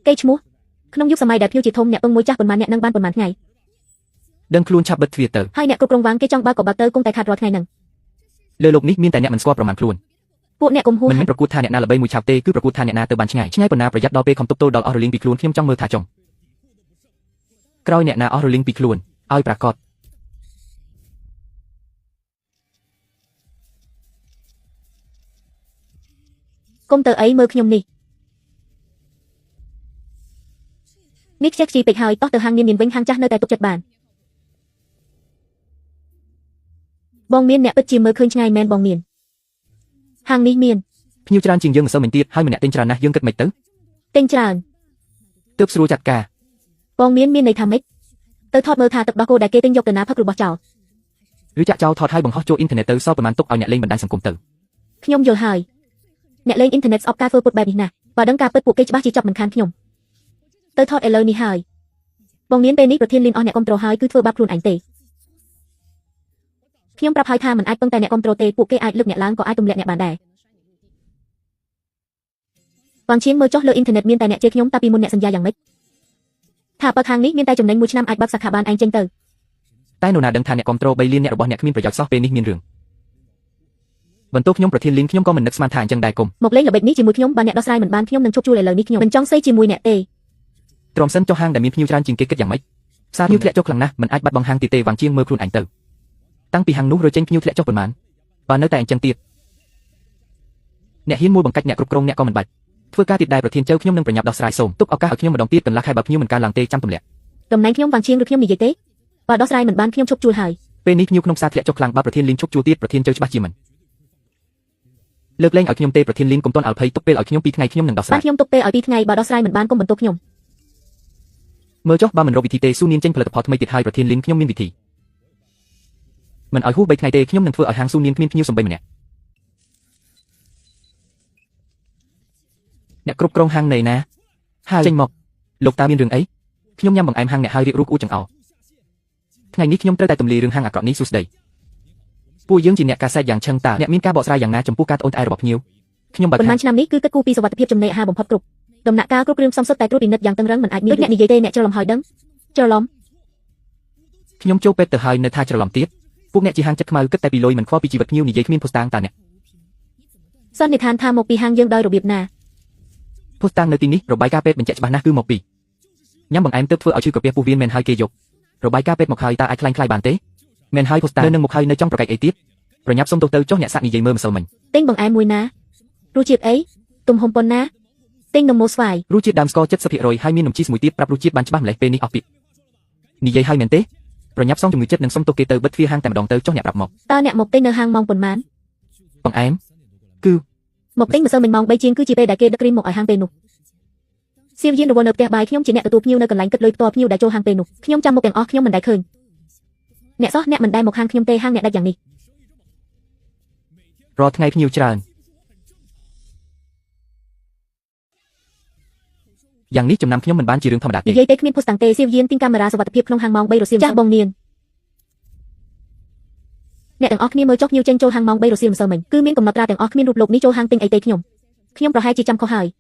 គេឈ្មោះក្នុងយុគសម័យដែលភ្ញៀវជាធំអ្នកពឹងមួយចាស់ប៉ុន្មានអ្នកនឹងបានប៉ុន្មានថ្ងៃដឹងខ្លួនឆាប់បិទទ្វារទៅហើយអ្នកគ្រប់គ្រងវាងគេចង់បើកក៏បើកទៅគង់តែខាត់រាល់ថ្ងៃហ្នឹងលើโลกនេះមានតែអ្នកមិនស្គាល់ប្រមាណខ្លួនពួកអ្នកកុំហួសមិនមែនប្រកួតថាអ្នកណាល្បីមួយឆាប់ទេគឺប្រកួតថាអ្នកណាទៅបានឆ្ងាយប៉ុណ្ណាប្រយ័ត្នដល់ពេលខំទប់ទល់ដល់អស់រលីងពីខ្លួនខ្ញុំចង់មើលថាចុងក្រោយអ្នកណាអស់រលីងពីខ្លួនឲ្យប្រាកដគុំទៅអីមើលខ្ញុំនេះខ្ជិះខ្ជីពេកហើយតោះទៅហាងមានវិញហាងចាស់នៅតែទុកចិត្តបានបងមានអ្នកពិតជាមើលឃើញឆ្ងាយមែនបងមានហាងនេះមានភ្ញៀវច្រើនជាងយើងមិនសូវមែនទៀតហើយម្នាក់ទិញច្រើនណាស់យើងគិតមិនទៅទិញច្រើនទើបស្រួលចាត់ការបងមានន័យថាម៉េចទៅថតមើលថាទឹកដោះគោដែលគេទិញយកទៅណាផឹករបស់ចោលឬចាក់ចោលថតឲ្យបង្ហោះចូលអ៊ីនធឺណិតទៅសល់ប្រហែលទុកឲ្យអ្នកលេងបណ្ដាញសង្គមទៅខ្ញុំយល់ហើយអ្នកលេងអ៊ីនធឺណិតស្អប់ការធ្វើពុតបែបនេះណាស់បើដឹងការពិតពួកគេច្បាស់ជាចាប់មិនខានខ្ញុំទៅថតឥឡូវនេះហើយបងមានពេលនេះប្រធានលីនអស់អ្នកគ្រប់គ្រងហើយគឺធ្វើបាបខ្លួនឯងទេខ្ញុំប្រាប់ហើយថាមិនអាចពឹងតែអ្នកគ្រប់គ្រងទេពួកគេអាចលើកអ្នកឡើងក៏អាចទម្លាក់អ្នកបានដែរវ៉ាងឈៀងមើលចុះលើអ៊ីនធឺណិតមានតែអ្នកជេរខ្ញុំតាពីមុនអ្នកសន្យាយ៉ាងម៉េចថាបើខាងនេះមានតែចំណេញមួយឆ្នាំអាចបើកសាខាបានឯងចេញទៅតែនរណាដឹងថាអ្នកគ្រប់គ្រង3លានអ្នករបស់អ្នកគ្មានប្រយោជន៍សោះពេលនេះមានរឿងបន្ទោខ្ញុំប្រធានលីនខ្ញុំក៏មិននឹកស្មានថាអញ្ចឹងដែរគុំមកលេងល្បិចនេះជាមួយខ្ញុំបើអ្នកដោះស្រាយមិនបានខ្ញុំនឹងជប់ជួលឥឡូវនេះខ្ញុំមិនចង់ស្អីជាមួយអ្នកទេទ្រាំសិនចុះហាងដែលមានភ្ញៀវច្រើនជាងគេគិតយ៉ាងម៉េចផ្សារភ្ញៀវធ្លាក់ចុះខ្លាំងណាស់មិនអាចបាត់បង់ហាងទីទេវ៉ាងជាងមើលខ្លួនឯងទៅតាំងពីហាងនោះរចេញភ្ញៀវធ្លាក់ចុះប៉ុន្មានបើនៅតែអញ្ចឹងទៀតអ្នកហ៊ានមួយបង្កាច់អ្នកគ្រប់គ្រងអ្នកក៏មិនបាច់ធ្វើការទៀតដែរប្រធានចៅខ្ញុំនឹងប្រញាប់ដោះស្រាយសូមទុកឱកាសឲ្យខ្ញុំម្ដងទៀតកន្លះខែបើភ្ញៀវមិនកើនឡើងទេចាំទម្លាក់តំណែងខ្ញុំវ៉ាងឈៀងឬខ្ញុំនិយាយទេបើដោះស្រាយមិនបានខ្ញុំជប់ជួលហើយពេលនេះភ្ញៀវក្នុងផ្សារធ្លាក់ចុះខ្លាំងបើប្រធានលីនជប់ជួលទៀតប្រធានចៅច្បាស់ជាមិនលើកលែងឲ្យខ្ញុំទេប្រធានលីនកុំតន់អល់ភ័យទុកពេលឲ្យខ្ញុំ2ថ្ងៃខ្ញុំនឹងដោះស្រាយខ្ញុំទុកពេលឲ្យ2ថ្ងៃបើដោះស្រាយមិនបានកុំបន្ទោសខ្ញុំមើលចុះបើមិនរកវិធីទេស៊ូនៀនចេញផលិតផលថ្មីទៀតហើយប្រធានលីនខ្ញុំមានវិធីមិនឲ្យហួស3ថ្ងៃទេខ្ញុំនឹងធ្វើឲ្យហាងស៊ូនៀនគ្មានភ្ញៀវសំបីម្នាក់អ្នកគ្រប់គ្រងហាងណៃណាហើយចេញមកលោកតាមានរឿងអីខ្ញុំញ៉ាំបង្អែមហាងអ្នកហើយរៀបរូបអ៊ូចង្អោថ្ងៃនេះខ្ញុំត្រូវតែទម្លាយរឿងហាងអាក្រក់នេះសួស្ដីពួកយើងជាអ្នកកាសែតយ៉ាងឆឹងតើអ្នកមានការបកស្រាយយ៉ាងណាចំពោះការត្អូញត្អែររបស់ភ្ញៀវខ្ញុំបើប៉ុន្មានឆ្នាំនេះគឺគិតគូរពីសុវត្ថិភាពចំណីអាហារបំផុតគ្រប់ដំណាក់កាលគ្រប់គ្រឿងផ្សំសុទ្ធតែត្រួតពិនិត្យយ៉ាងតឹងរ៉ឹងមិនអាចមានដូចអ្នកនិយាយទេអ្នកច្រឡំហើយដឹងច្រឡំខ្ញុំចូលពេទ្យទៅហើយនៅថាច្រឡំទៀត ពួកអ្នកជាហាងចិត្តខ្មៅគិតតែពីលុយមិនខ្វល់ពីជីវិតភ្ញៀវនិយាយគ្មានភស្តុតាងតើអ្នក សន្និដ្ឋានថាមកពីហាងយើងដោយរបៀបណា ភស្តុតាងនៅទីនេះរបាយការណ៍ពេទ្យបញ្ជាក់ច្បាស់ណាស់គឺមកពីញ៉ាំបង្អែមទើបធ្វើឲ្យឈឺក្រពះពោះវៀនមែនហើយគេយករបាយការណ៍ពេទ្យមកហើយតើអាចខ្លាំងខ្លាយបានទេមែនហើយភស្តុតាងនៅនឹងមកហើយនៅចង់ប្រកែកអីទៀតប្រញាប់សុំទោសទៅចុះអ្នកសាក់និយាយមើលម្សិលមិញ ទិញបង្អែមមួយណារសជាតិអីទំហំប៉ុណ្ណាទិញនំមូស្វាយ រសជាតិដើមស្ករ70%ហើយមាននំជីស្មួយទៀតប្រាប់រសជាតិបានច្បាស់ម្លេះពេលនេះអស់ពាក្យនិយាយហើយមែនទេប្រញាប់សុំជំងឺចិត្តនិងសុំទោសគេទៅបិទទ្វារហាងតែម្ដងទៅចុះអ្នកប្រាប់មក តើអ្នកមកទិញនៅហាងម៉ោងប៉ុន្មាន បង្អែមគឺ មកទិញម្សិលមិញម៉ោង3ជាងគឺជាពេលដែលគេដឹកគ្រីមមកឲ្យហាងពេលនោះសៀវយានរវល់នៅផ្ទះបាយខ្ញុំជាអ្នកទទួលភ្ញៀវនៅកន្លែងគិតលុយផ្ទាល់ភ្ញៀវដែលចូលហាងពេលនោះខ្ញុំចាំមុខទាំងអស់ខ្ញុំមិនដែលឃើញអ្នកសោះអ្នកមិនដែលមកហាងខ្ញុំទេហាងអ្នកដាច់យ៉ាងនេះ រាល់ថ្ងៃភ្ញៀវច្រើនយ៉ាងនេះចំណាំខ្ញុំមិនបានជារឿងធម្មតាទេ និយាយទេគ្មានភស្តុតាងទេសៀវយានទិញកាមេរ៉ាសុវត្ថិភាពក្នុងហាងម៉ោង3រសៀលចាស់បងនាងអ្នកទាំងអស់គ្នាមើលចុះភ្ញៀវចេញចូលហាងម៉ោង3រសៀលម្សិលមិញគឺមានកំណត់ត្រាទាំងអស់គ្មានរូបលោកនេះចូលហាងទិញអីទេខ្ញុំប្រហែលជាចាំខុសហើយ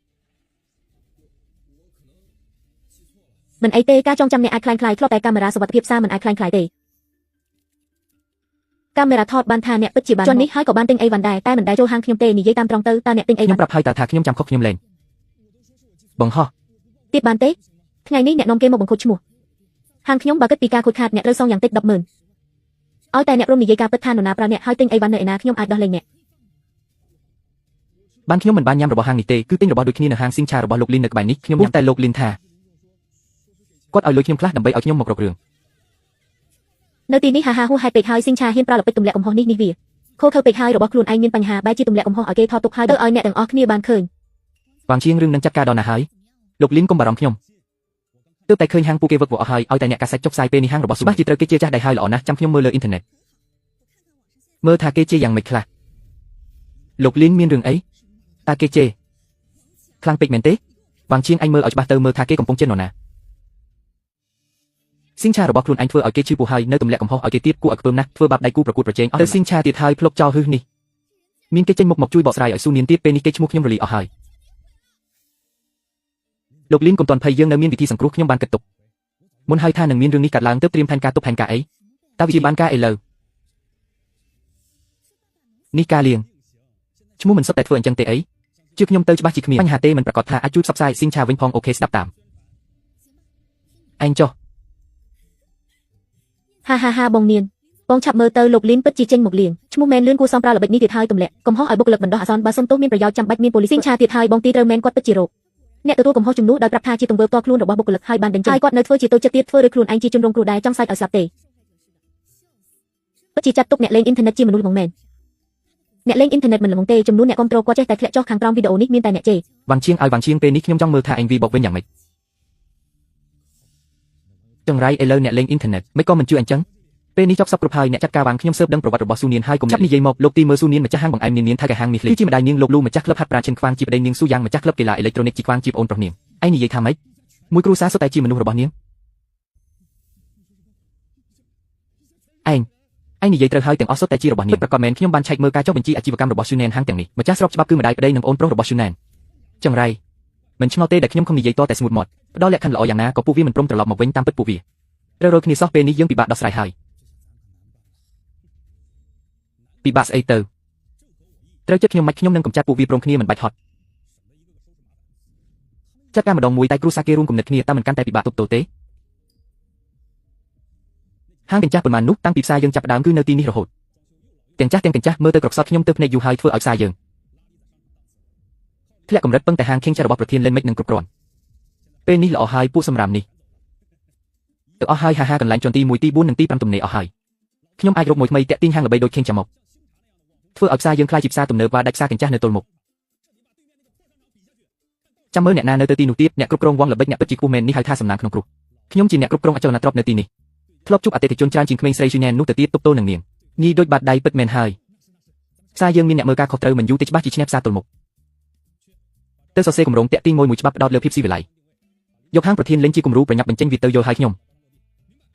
មិនអីទេការចងចាំអ្នកអាចคล้ายៗធ្លាប់តែកាមេរ៉ាសុវត្ថិភាពសារមិនអាចคล้ายៗទេកាមេរ៉ាថតបានថាអ្នកពិតជាបានជន់នេះហើយក៏បានទិញអីវ៉ាន់ដែរតែមិនដែលចូលហាងខ្ញុំទេនិយាយតាមត្រង់ទៅតើអ្នកទិញអី ខ្ញុំប្រាប់ហើយតើថាខ្ញុំចាំខុសខ្ញុំលែងបង្ហោះ ទៀតបានទេថ្ងៃនេះអ្នកនាំគេមកបង្ខូចឈ្មោះហាងខ្ញុំបើគិតពីការខូចខាតអ្នកត្រូវសងយ៉ាងតិច 10,000 ឲ្យតែអ្នករួមនិយាយការពិតថានរណាប្រើអ្នកហើយទិញអីវ៉ាន់នៅឯណាខ្ញុំអាចដោះលែងអ្នក បានខ្ញុំមិនបានញ៉ាំរបស់ហាងនេះទេគឺទិញរបស់ដូចគ្នានៅហាងស៊ីងឆារបស់លោកលីននៅក្បែរនេះខ្ញុំញ៉ាំតែលោកលីនថាគាត់ឲ្យលុយខ្ញុំខ្លះដើម្បីឲ្យខ្ញុំមករករឿង នៅទីនេះហាហាហួសហេតុពេកហើយស៊ីងឆាហ៊ានប្រើល្បិចទម្លាក់កំហុសនេះវាខុសខើពេកហើយរបស់ខ្លួនឯងមានបញ្ហាបែរជាទម្លាក់កំហុសឲ្យគេថតទុកហើយទៅឲ្យអ្នកទាំងអស់គ្នាបានឃើញ វ៉ាងជាងរឿងនឹងចាត់ការដល់ណាហើយលោកលីនកុំបារម្ភខ្ញុំទើបតែឃើញហាងពួកគេវឹកវរអស់ហើយឲ្យតែអ្នកកាសែតចុះផ្សាយពេលនេះហាងរបស់សុបាជាត្រូវគេជាចាស់ដែរហើយល្អណាស់ចាំខ្ញុំមើលលើអ៊ីនធឺណិតមើលថាគេជាយ៉ាងម៉េចខ្លះលោកលីនមានរឿងអីតើគេជេរខ្លាំងពេកមែនទេវ៉ាងជាងអញមើលឲ្យច្បាស់ទៅមើលថាគេកំពុងជិះនរណាស៊ីងឆារបស់ខ្លួនអញធ្វើឲ្យគេឈឺពោះហើយនៅទម្លាក់កំហុសឲ្យគេទៀតគួរឲ្យខ្ពើមណាស់ធ្វើបាបដៃគូប្រកួតប្រជែងអស់ទៅស៊ីងឆាទៀតហើយភ្លុកចោលហឹសនេះមានគេចេញមុខមកជួយបកស្រាយឲ្យស៊ូនៀនទៀតពេលនេះគេឈ្មោះខ្ញុំរលីអស់ហើយលោកលីនកុំតន់ភ័យយើងនៅមានវិធីសង្គ្រោះខ្ញុំបានគិតទុកមុនហើយថានឹងមានរឿងនេះកើតឡើងទើបត្រៀមផែនការទុកផែនការអីតើវាជាបានការឥឡូវនេះការលៀងឈ្មោះមិនសុទ្ធតែធ្វើអញ្ចឹងទេអីជឿខ្ញុំទៅច្បាស់ជាគ្មានបញ្ហាទេមិនប្រកាសថាអាចជួយផ្សព្វផ្សាយស៊ីងឆាវិញផងអូខេស្ដាប់តាមឯងចុះ ហាបងនាងបងឆាប់មើលទៅលោកលីនពិតជាចេញមកលៀងឈ្មោះមែនលឿនគួរសមប្រើល្បិចនេះទៀតហើយទម្លាក់កំហុសឲ្យបុគ្គលិកបណ្ដោះអាសន្នបើសុំទោសមានប្រយោជន៍ចាំបាច់មានប៉ូលីសស៊ីងឆាទៀតហើយបងទីត្រូវមែនគាត់ពិតជារោគអ្នកទទួលកំហុសជំនួសដោយប្រាប់ថាជាទង្វើផ្ទាល់ខ្លួនរបស់បុគ្គលិកហើយបានបញ្ជាឲ្យគាត់នៅធ្វើជាតូចចិត្តទៀតធ្វើដោយខ្លួនឯងជាជនរងគ្រោះដែរចង់សាច់ឲ្យស្លាប់ទេពិតជាចាត់ទុកអ្នកលេងអ៊ីនធឺណិតជាមនុស្សល្ងងមែនអ្នកលេងអ៊ីនធឺណិតមិនល្ងងទេចំនួនអ្នកគ្រប់គ្រងគាត់ចេះតែធ្លាក់ចុះខាងក្រោមវីដេអូនេះមានតែអ្នកជេរ វ៉ាងជាងឲ្យវ៉ាងជាងពេលនេះខ្ញុំចង់មើលថាឯងវីបកវិញយ៉ាងម៉េចចង្រៃឥឡូវអ្នកលេងអ៊ីនធឺណិតមិនក៏មិនជឿអញ្ចឹងពេលនេះចប់សពគ្រប់ហើយអ្នកចាត់ការវ៉ាងខ្ញុំស៊ើបដឹងប្រវត្តិរបស់ស៊ូនៀនហើយកុំចាប់និយាយមកលោកទីមើលស៊ូនៀនម្ចាស់ហាងបង្អែមនាងថៃកែហាងមីហ្លីគឺជាម្ដាយនាងលោកលូម្ចាស់ក្លឹបហាត់ប្រាណឈិនខ្វាងជាប្តីនាងស៊ូយ៉ាងម្ចាស់ក្លឹបកីឡាអេឡិចត្រូនិកជាខ្វាងជាប្អូនប្រុសនាងឯងនិយាយថាម៉េចមួយគ្រួសារសុទ្ធតែជាមនុស្សរបស់នាងឯងនិយាយត្រូវហើយទាំងអស់សុទ្ធតែជារបស់នាងប្រកាសមែនខ្ញុំបានឆែកមើលការចុះបញ្ជីអាជីវកម្មរបស់ស៊ូណែនហាងទាំងនេះម្ចាស់ស្របច្បាប់គឺម្ដាយប្តីនិងអូនប្រុសរបស់ស៊ូណែនចង្រៃមិនឆ្ងល់ទេដែលខ្ញុំខំនិយាយតតែស្ងួតមាត់ផ្ដល់លក្ខខណ្ឌល្អយ៉ាងណាក៏ពួកវាមិនព្រមត្រឡប់មកវិញតាមពិតពួកវារើគ្នាសោះពេលនេះយើងពិបាកដោះស្រាយហើយពិបាកស្អីទៅត្រូវចិត្តខ្ញុំមិនខ្ញុំនឹងកំចាត់ពួកវាព្រមគ្នាមិនបាច់ហត់ចាត់ការម្ដងមួយតែគ្រួសារគេរួមគំនិតគ្នាតែមិនកាន់តែពិបាកទប់ទល់ទេហាងកញ្ចាស់ប៉ុន្មាននោះតាំងពីផ្សារយើងចាប់ដើមគឺនៅទីនេះរហូតទាំងចាស់ទាំងកញ្ចាស់មើលទៅក្រខ្សត់ខ្ញុំទៅភ្នែកយូរហើយធ្វើឲ្យផ្សារយើងធ្លាក់កម្រិតពឹងតែហាងខេងចាស់របស់ប្រធានលេនមិចនឹងគ្រប់គ្រាន់ពេលនេះល្អហើយពួកសម្រាមនេះទៅអស់ហើយហាកន្លែងជាន់ទី1ទី4និងទី5ទំនេរអស់ហើយខ្ញុំអាចរកមួយថ្មីតាក់ទាញហាងល្បីដូចខេងចាស់មកធ្វើឲ្យផ្សារយើងក្លាយជាផ្សារទំនើបvàដាច់ផ្សារកញ្ចាស់នៅទល់មុខចាំមើលអ្នកណានៅទៅទីនោះទៀតអ្នកគ្រប់គ្រងវងល្បិចអ្នកពិតជាគូមែននេះហៅថាសំណាងក្នុងគ្រោះខ្ញុំជាអ្នកគ្រប់គ្រងអចលនទ្រព្យនៅទីនេះធ្លាប់ជួបអតិថិជនច្រើនជាងក្មេងស្រីស៊ូណែននោះទៅទៀតទប់ទល់នឹងនាងញីដូចបាត់ដៃពិតមែនហើយផ្សារយើងមានអ្នកមើលការខុសត្រូវមិនយូរទេច្បាស់ជាឈ្នះផ្សារទល់មុខទៅសរសេរគម្រោងតាក់ទាញមួយច្បាប់ផ្ដោតលើភាពស៊ីវិល័យយកហាងប្រធានលេងជាគំរូប្រញាប់បញ្ចេញវាទៅយកឲ្យខ្ញុំ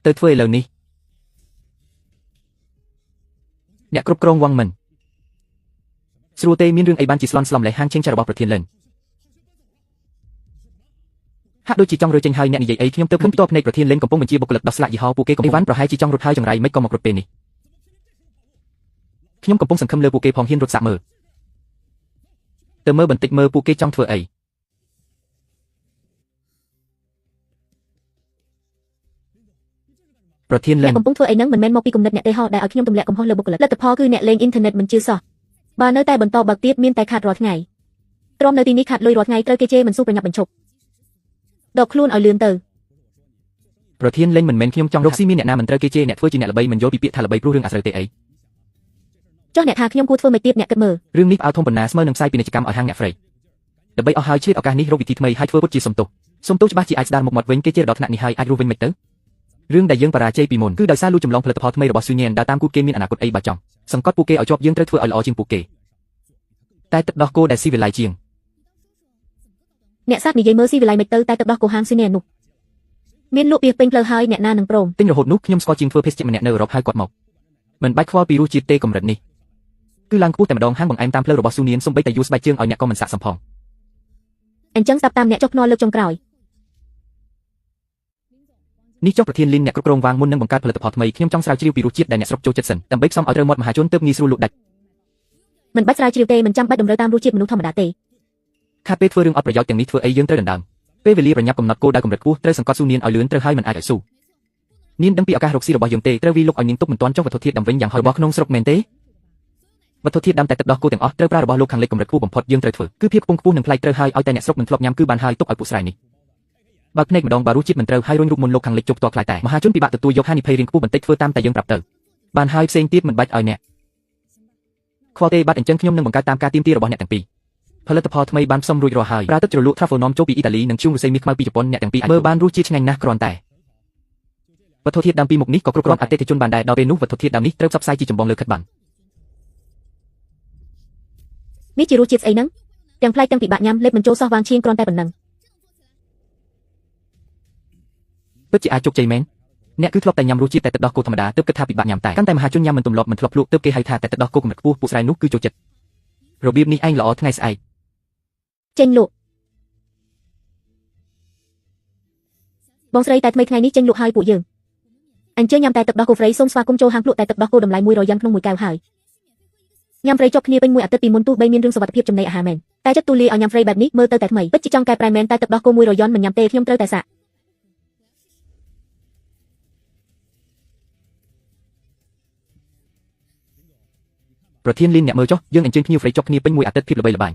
ទៅធ្វើឥឡូវនេះអ្នកគ្រប់គ្រងវងមិនស្រួលទេមានរឿងអីបានជាស្លន់ស្លំលេះហាងឆេងចាស់របស់ប្រធានលេងហាក់ដូចជាចង់រើចេញហើយអ្នកនិយាយអីខ្ញុំទៅឃើញផ្ទាល់ភ្នែកប្រធានលេងកំពុងបញ្ជាបុគ្គលិកដោះស្លាកយីហោពួកគេកំពុងអីវ៉ាន់ប្រហែលជាចង់រត់ហើយចង្រៃមិនក៏មករត់ពេលនេះ ខ្ញុំកំពុងសង្ឃឹមលើពួកគេផងហ៊ានរត់សាក់មើលទៅមើលបន្តិចមើលពួកគេចង់ធ្វើអីប្រធានលិ អ្នក ន កំពុងធ្វើអីហ្នឹងមិនមែនមកពីគំនិតអ្នកទេហោដែលឲ្យខ្ញុំទម្លាក់កំហុសលើបុគ្គលិកលទ្ធផលគឺអ្នកលេងអ៊ីនធឺណិតមិនជឿសោះបើនៅតែបន្តបើកទៀតមានតែខាតរាល់ថ្ងៃទ្រាំនៅទីនេះខាតលុយរាល់ថ្ងៃត្រូវគេជេរមិនស៊ូប្រញាប់បញ្ឈប់ដកខ្លួនឲ្យលឿនទៅ ប្រធានលេងមិនមែនខ្ញុំចង់រកស៊ីមានអ្នកណាមិនត្រូវគេជេរអ្នកធ្វើជាអ្នកល្បីមិនយល់ពីពាក្យថាល្បីព្រោះរឿងអាស្រូវទេអី ចុះអ្នកថាខ្ញុំគួរធ្វើមិនទៀតអ្នកគិតមើល រឿងនេះផ្អើលធំប៉ុណ្ណាស្មើនឹងផ្សាយពាណិជ្ជកម្មឲ្យហាងអ្នកហ្វ្រេកដើម្បីអស់ហើយឆ្លៀតឱកាសនេះរកវិធីថ្មីហើយធ្វើពុតជាសំទោសច្បាស់ជាអាចស្ដារមុខមាត់វិញគេជេរដល់ថ្នាក់នេះហើយអាចរស់វិញមិនទៅរឿងដែលយើងបរាជ័យពីមុនគឺដោយសារលួចចម្លងផលិតផលថ្មីរបស់ស៊ូញៀនដើរតាមគូគេមានអនាគតអីបើចង់សង្កត់ពួកគេឲ្យជាប់យើងត្រូវធ្វើឲ្យល្អជាងពួកគេតែទឹកដោះគោដែលស៊ីវិល័យជាង អ្នកសាស្ត្រនិយាយមើលស៊ីវិល័យមិនទៅតែទឹកដោះគោហាងស៊ីនេះនោះមានលក់ពីពេញផ្លូវហើយអ្នកណានឹងព្រម ទិញរហូតនោះខ្ញុំស្គាល់ជាងធ្វើភេសជ្ជៈម្នាក់នៅអឺរ៉ុបហើយគាត់មកមិនបាច់ខ្វល់ពីរសជាតិទេកម្រិតនេះគឺឡើងខ្ពស់តែម្ដងហាងបង្អែមតាមផ្លូវរបស់ស៊ូញៀនសូម្បីតែយួរស្បែកជើងឲ្យអ្នកក៏មិនសាកសមផង អញ្ចឹងស្ដាប់តាមអ្នកចុះភ្នាល់លើកចុងក្រោយ នេះចុះប្រធានលីនអ្នកគ្រប់គ្រងវាងមុននឹងបង្កើតផលិតផលថ្មីខ្ញុំចង់ស្រាវជ្រាវពីរសជាតិដែលអ្នកស្រុកចូលចិត្តសិនដើម្បីផ្សំឲ្យត្រូវមាត់មហាជនទើបងាយស្រួលលក់ដាច់ មិនបាច់ស្រាវជ្រាវទេមិនចាំបាច់តម្រូវតាមរសជាតិមនុស្សធម្មតាទេ ខាតពេលធ្វើរឿងអត់ប្រយោជន៍ទាំងនេះធ្វើអីយើងត្រូវដណ្ដើមពេលវេលាប្រញាប់កំណត់គោលដៅកម្រិតខ្ពស់ត្រូវសង្កត់ស៊ូញៀនឲ្យលឿនត្រូវហើយមិនអាចឲ្យស៊ូញៀនដឹងពីឱកាសរកស៊ីរបស់យើងទេត្រូវវាលុកឲ្យនាងទុកមិនទាន់ចុះវត្ថុធាតុដើមវិញយ៉ាងហោចរបស់ក្នុងស្រុកមែនទេវត្ថុធាតុដើមតែទឹកដោះគោទាំងអស់ត្រូវប្រើរបស់លោកខាងលិចកម្រិតខ្ពស់បំផុតយើងត្រូវធ្វើគឺភាពខ្ពង់ខ្ពស់និងប្លែកត្រូវហើយឲ្យតែអ្នកស្រុកមិនធ្លាប់ញ៉ាំគឺបានហើយទុកឲ្យពួកស្រែនេះបើភ្នែកម្ដងបើរសជាតិមិនត្រូវហើយរុញរូបមុនលោកខាងលិចជោគផ្ទាល់ខ្លាយតែមហាជនពិបាកទទួលយកហានិភ័យរៀងខ្ពស់បន្តិចធ្វើតាមតែយើងប្រាប់ទៅបានហើយផ្សេងទៀតមិនបាច់ឲ្យអ្នកខ្វល់ទេបាត់អញ្ចឹងខ្ញុំនឹងបង្កើតតាមការទាមទាររបស់អ្នកទាំងពីរផលិតផលថ្មីបានផ្សំរួចរាល់ហើយប្រើទឹកជ្រលក់ Truffle នាំចូលពីអ៊ីតាលីនិងធ្យូងរស័យមាសខ្មៅពីជប៉ុនអ្នកទាំងពីរអាចមើលបានរសជាតិឆ្ងាញ់ណាស់គ្រាន់តែវត្ថុធាតុដើមពីមុខនេះក៏គ្រប់គ្រាន់អតិថិជនបានដែរដល់ពេលនោះវត្ថុធាតុដើមនេះត្រូវផ្សព្វផ្សាយជាចម្បងលើខិតបាន នេះជារសជាតិស្អីហ្នឹងទាំងប្លែកទាំងពិបាកញ៉ាំលេបមិនចូលសោះវ៉ាងឈៀងគ្រាន់តែប៉ុណ្ណឹង ពិតជាអាចជោគជ័យមែនអ្នកគឺធ្លាប់តែញ៉ាំរសជាតិតែទឹកដោះគោធម្មតាទើបគិតថាពិបាកញ៉ាំតែកាន់តែមហាជនញ៉ាំមិនទម្លាប់មិនធ្លាប់ភ្លក់ទើបគេហៅថាតែទឹកដោះគោកម្រិតខ្ពស់ពួកស្រែនោះគឺចូលចិត្តរបៀបនេះឯងល្អថ្ងៃស្អែក ចេញលក់បងស្រីតែថ្មីថ្ងៃនេះចេញលក់ហើយពួកយើងអញ្ជើញញ៉ាំតែទឹកដោះគោហ្វ្រៃសូមស្វាគមន៍ចូលហាងលក់តែទឹកដោះគោតម្លៃ100យ៉ាងក្នុងមួយកែវហើយញ៉ាំហ្វ្រៃជាប់គ្នាពេញមួយអាទិត្យពីមុនទោះបីមានរឿងសុវត្ថិភាពចំណីអាហារមែនតែចិត្តទូលាយឲ្យញ៉ាំហ្វ្រៃបែបនេះមើលទៅតែថ្មីពិតជាចង់កែប្រែមែនតែទឹកដោះគោ100យ៉ាងមិនញ៉ាំទេខ្ញុំត្រូវតែសាក ប្រធានលីនអ្នកមើលចុះយើងអញ្ជើញភ្ញៀវហ្វ្រៃជាប់គ្នាពេញមួយអាទិត្យភាពល្បីល្បាញ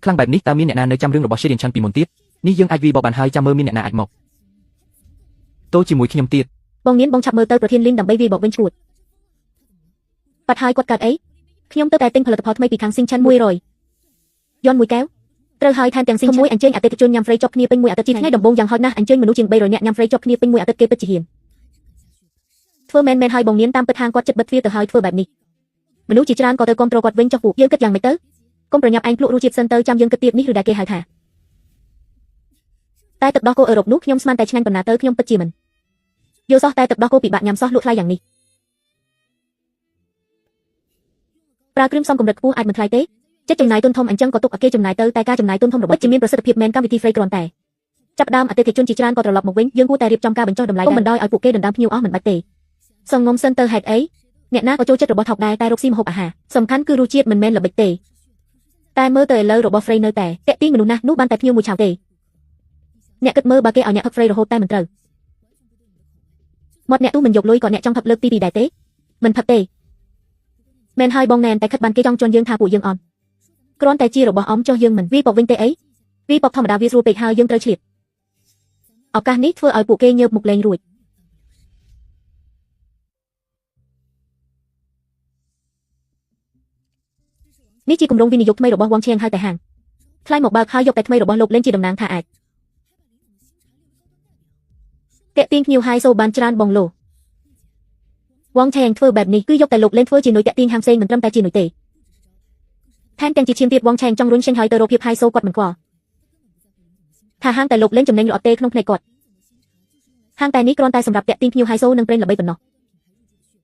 ខ្លាំងបែបនេះតើមានអ្នកណានៅចាំរឿងរបស់ Sherian Chan ពីមុនទៀតនេះយើងអាចវាបបបានហើយចាំមើលមានអ្នកណាអាចមកតូចជាមួយខ្ញុំទៀត បងញៀនបងឆាប់មើលទៅប្រធានលីនដើម្បីវាបបវិញឈួតបាត់ហើយគាត់កើតអីខ្ញុំទៅតែទិញផលិតផលថ្មីពីខាង Sherian Chan 100យន់មួយកែវត្រូវហើយថែមទាំងស៊ីមួយអញ្ជើញអតិថិជនញ៉ាំហ្វ្រៃជាប់គ្នាពេញមួយអាទិត្យជាថ្ងៃដំបូងយ៉ាងហោចណាស់អញ្ជើញមនុស្សជាង300នាក់ញ៉ាំហ្វ្រៃជាប់គ្នាពេញមួយអាទិត្យគេពិតជាហ៊ានធ្វើមែនហើយបងញៀនតាមពិតហាងគាត់ចិត្តបិទទ្វារទៅហើយធ្វើបែបនេះ មនុស្សជាច្រើនក៏ទៅគាំទ្រគាត់វិញចុះពួកយើងគិតយ៉ាងម៉េចទៅកុំប្រញាប់ឯងភ្លក់រសជាតិសិនទៅចាំយើងគិតទៀតនេះឬដែលគេហៅថាតែទឹកដោះគោអឺរ៉ុបនោះខ្ញុំស្មានតែឆ្ងាញ់ប៉ុណ្ណាទៅខ្ញុំពិតជាមិនយល់សោះតែទឹកដោះគោពិបាកញ៉ាំសោះលក់ថ្លៃយ៉ាងនេះប្រើគ្រឿងផ្សំកម្រិតខ្ពស់អាចមិនថ្លៃទេចិត្តចំណាយទុនធំអញ្ចឹងក៏ទុកឲ្យគេចំណាយទៅតែការចំណាយទុនធំរបស់ជាមានប្រសិទ្ធភាពមែនកម្មវិធីហ្វ្រៃគ្រាន់តែចាប់ដើមអតិថិជនជាច្រើនក៏ត្រឡប់មកវិញយើងគួរតែរៀបចំការបញ្ចុះតម្លៃកុំបណ្ដោយឲ្យពួកគេដណ្ដើមភ្ញៀវអស់មិនបាច់ទេសងងំសិនទៅហេតុអី អ្នកណាក៏ចូលចិត្តរបស់ថោកដែរតែរកស៊ីម្ហូបអាហារសំខាន់គឺរសជាតិមិនមែនល្បិចទេតែមើលទៅឥឡូវរបស់ហ្វ្រៃនៅតែតាក់ទាញមនុស្សណាស់នោះបានតែភ្ញៀវមួយឆាវទេអ្នកគិតមើលបើគេឲ្យអ្នកផឹកហ្វ្រៃរហូតតែមិនត្រូវមាត់អ្នកទូមិនយកលុយក៏អ្នកចង់ផឹកលើកទី2ដែរទេមិនផឹកទេមែនហើយបងណែនតែខិតបានគេចង់ជន់យើងថាពួកយើងអន់គ្រាន់តែជារបស់អមចុះយើងមិនវាបបវិញទេអីវាបបធម្មតាវាស្រួលពេកហើយយើងត្រូវឆ្លៀតឱកាសនេះធ្វើឲ្យពួកគេញើបមុខលេងរួច នេះជាគម្រោងវិនិយោគថ្មីរបស់វ៉ងឈៀងហើយតែហាងថ្លៃមកបើកហើយយកតែថ្មីរបស់លោកលេងជាតំណាងថាអាចតាក់ទាញភ្ញៀវហើយសូបានច្រើនបងលោវ៉ងឈៀងធ្វើបែបនេះគឺយកតែលោកលេងធ្វើជានុយតាក់ទាញហាងផ្សេងមិនត្រឹមតែជានុយទេថែមទាំងជាឈាមទៀតវ៉ងឈៀងចង់រុញចេញហើយទៅរកភាពហើយសូគាត់មិនខ្វល់ថាហាងតែលោកលេងចំណេញល្អទេក្នុងភ្នែកគាត់ហាងតែនេះគ្រាន់តែសម្រាប់តាក់ទាញភ្ញៀវហើយសូនិងប្រេងល្បីប៉ុណ្ណោះ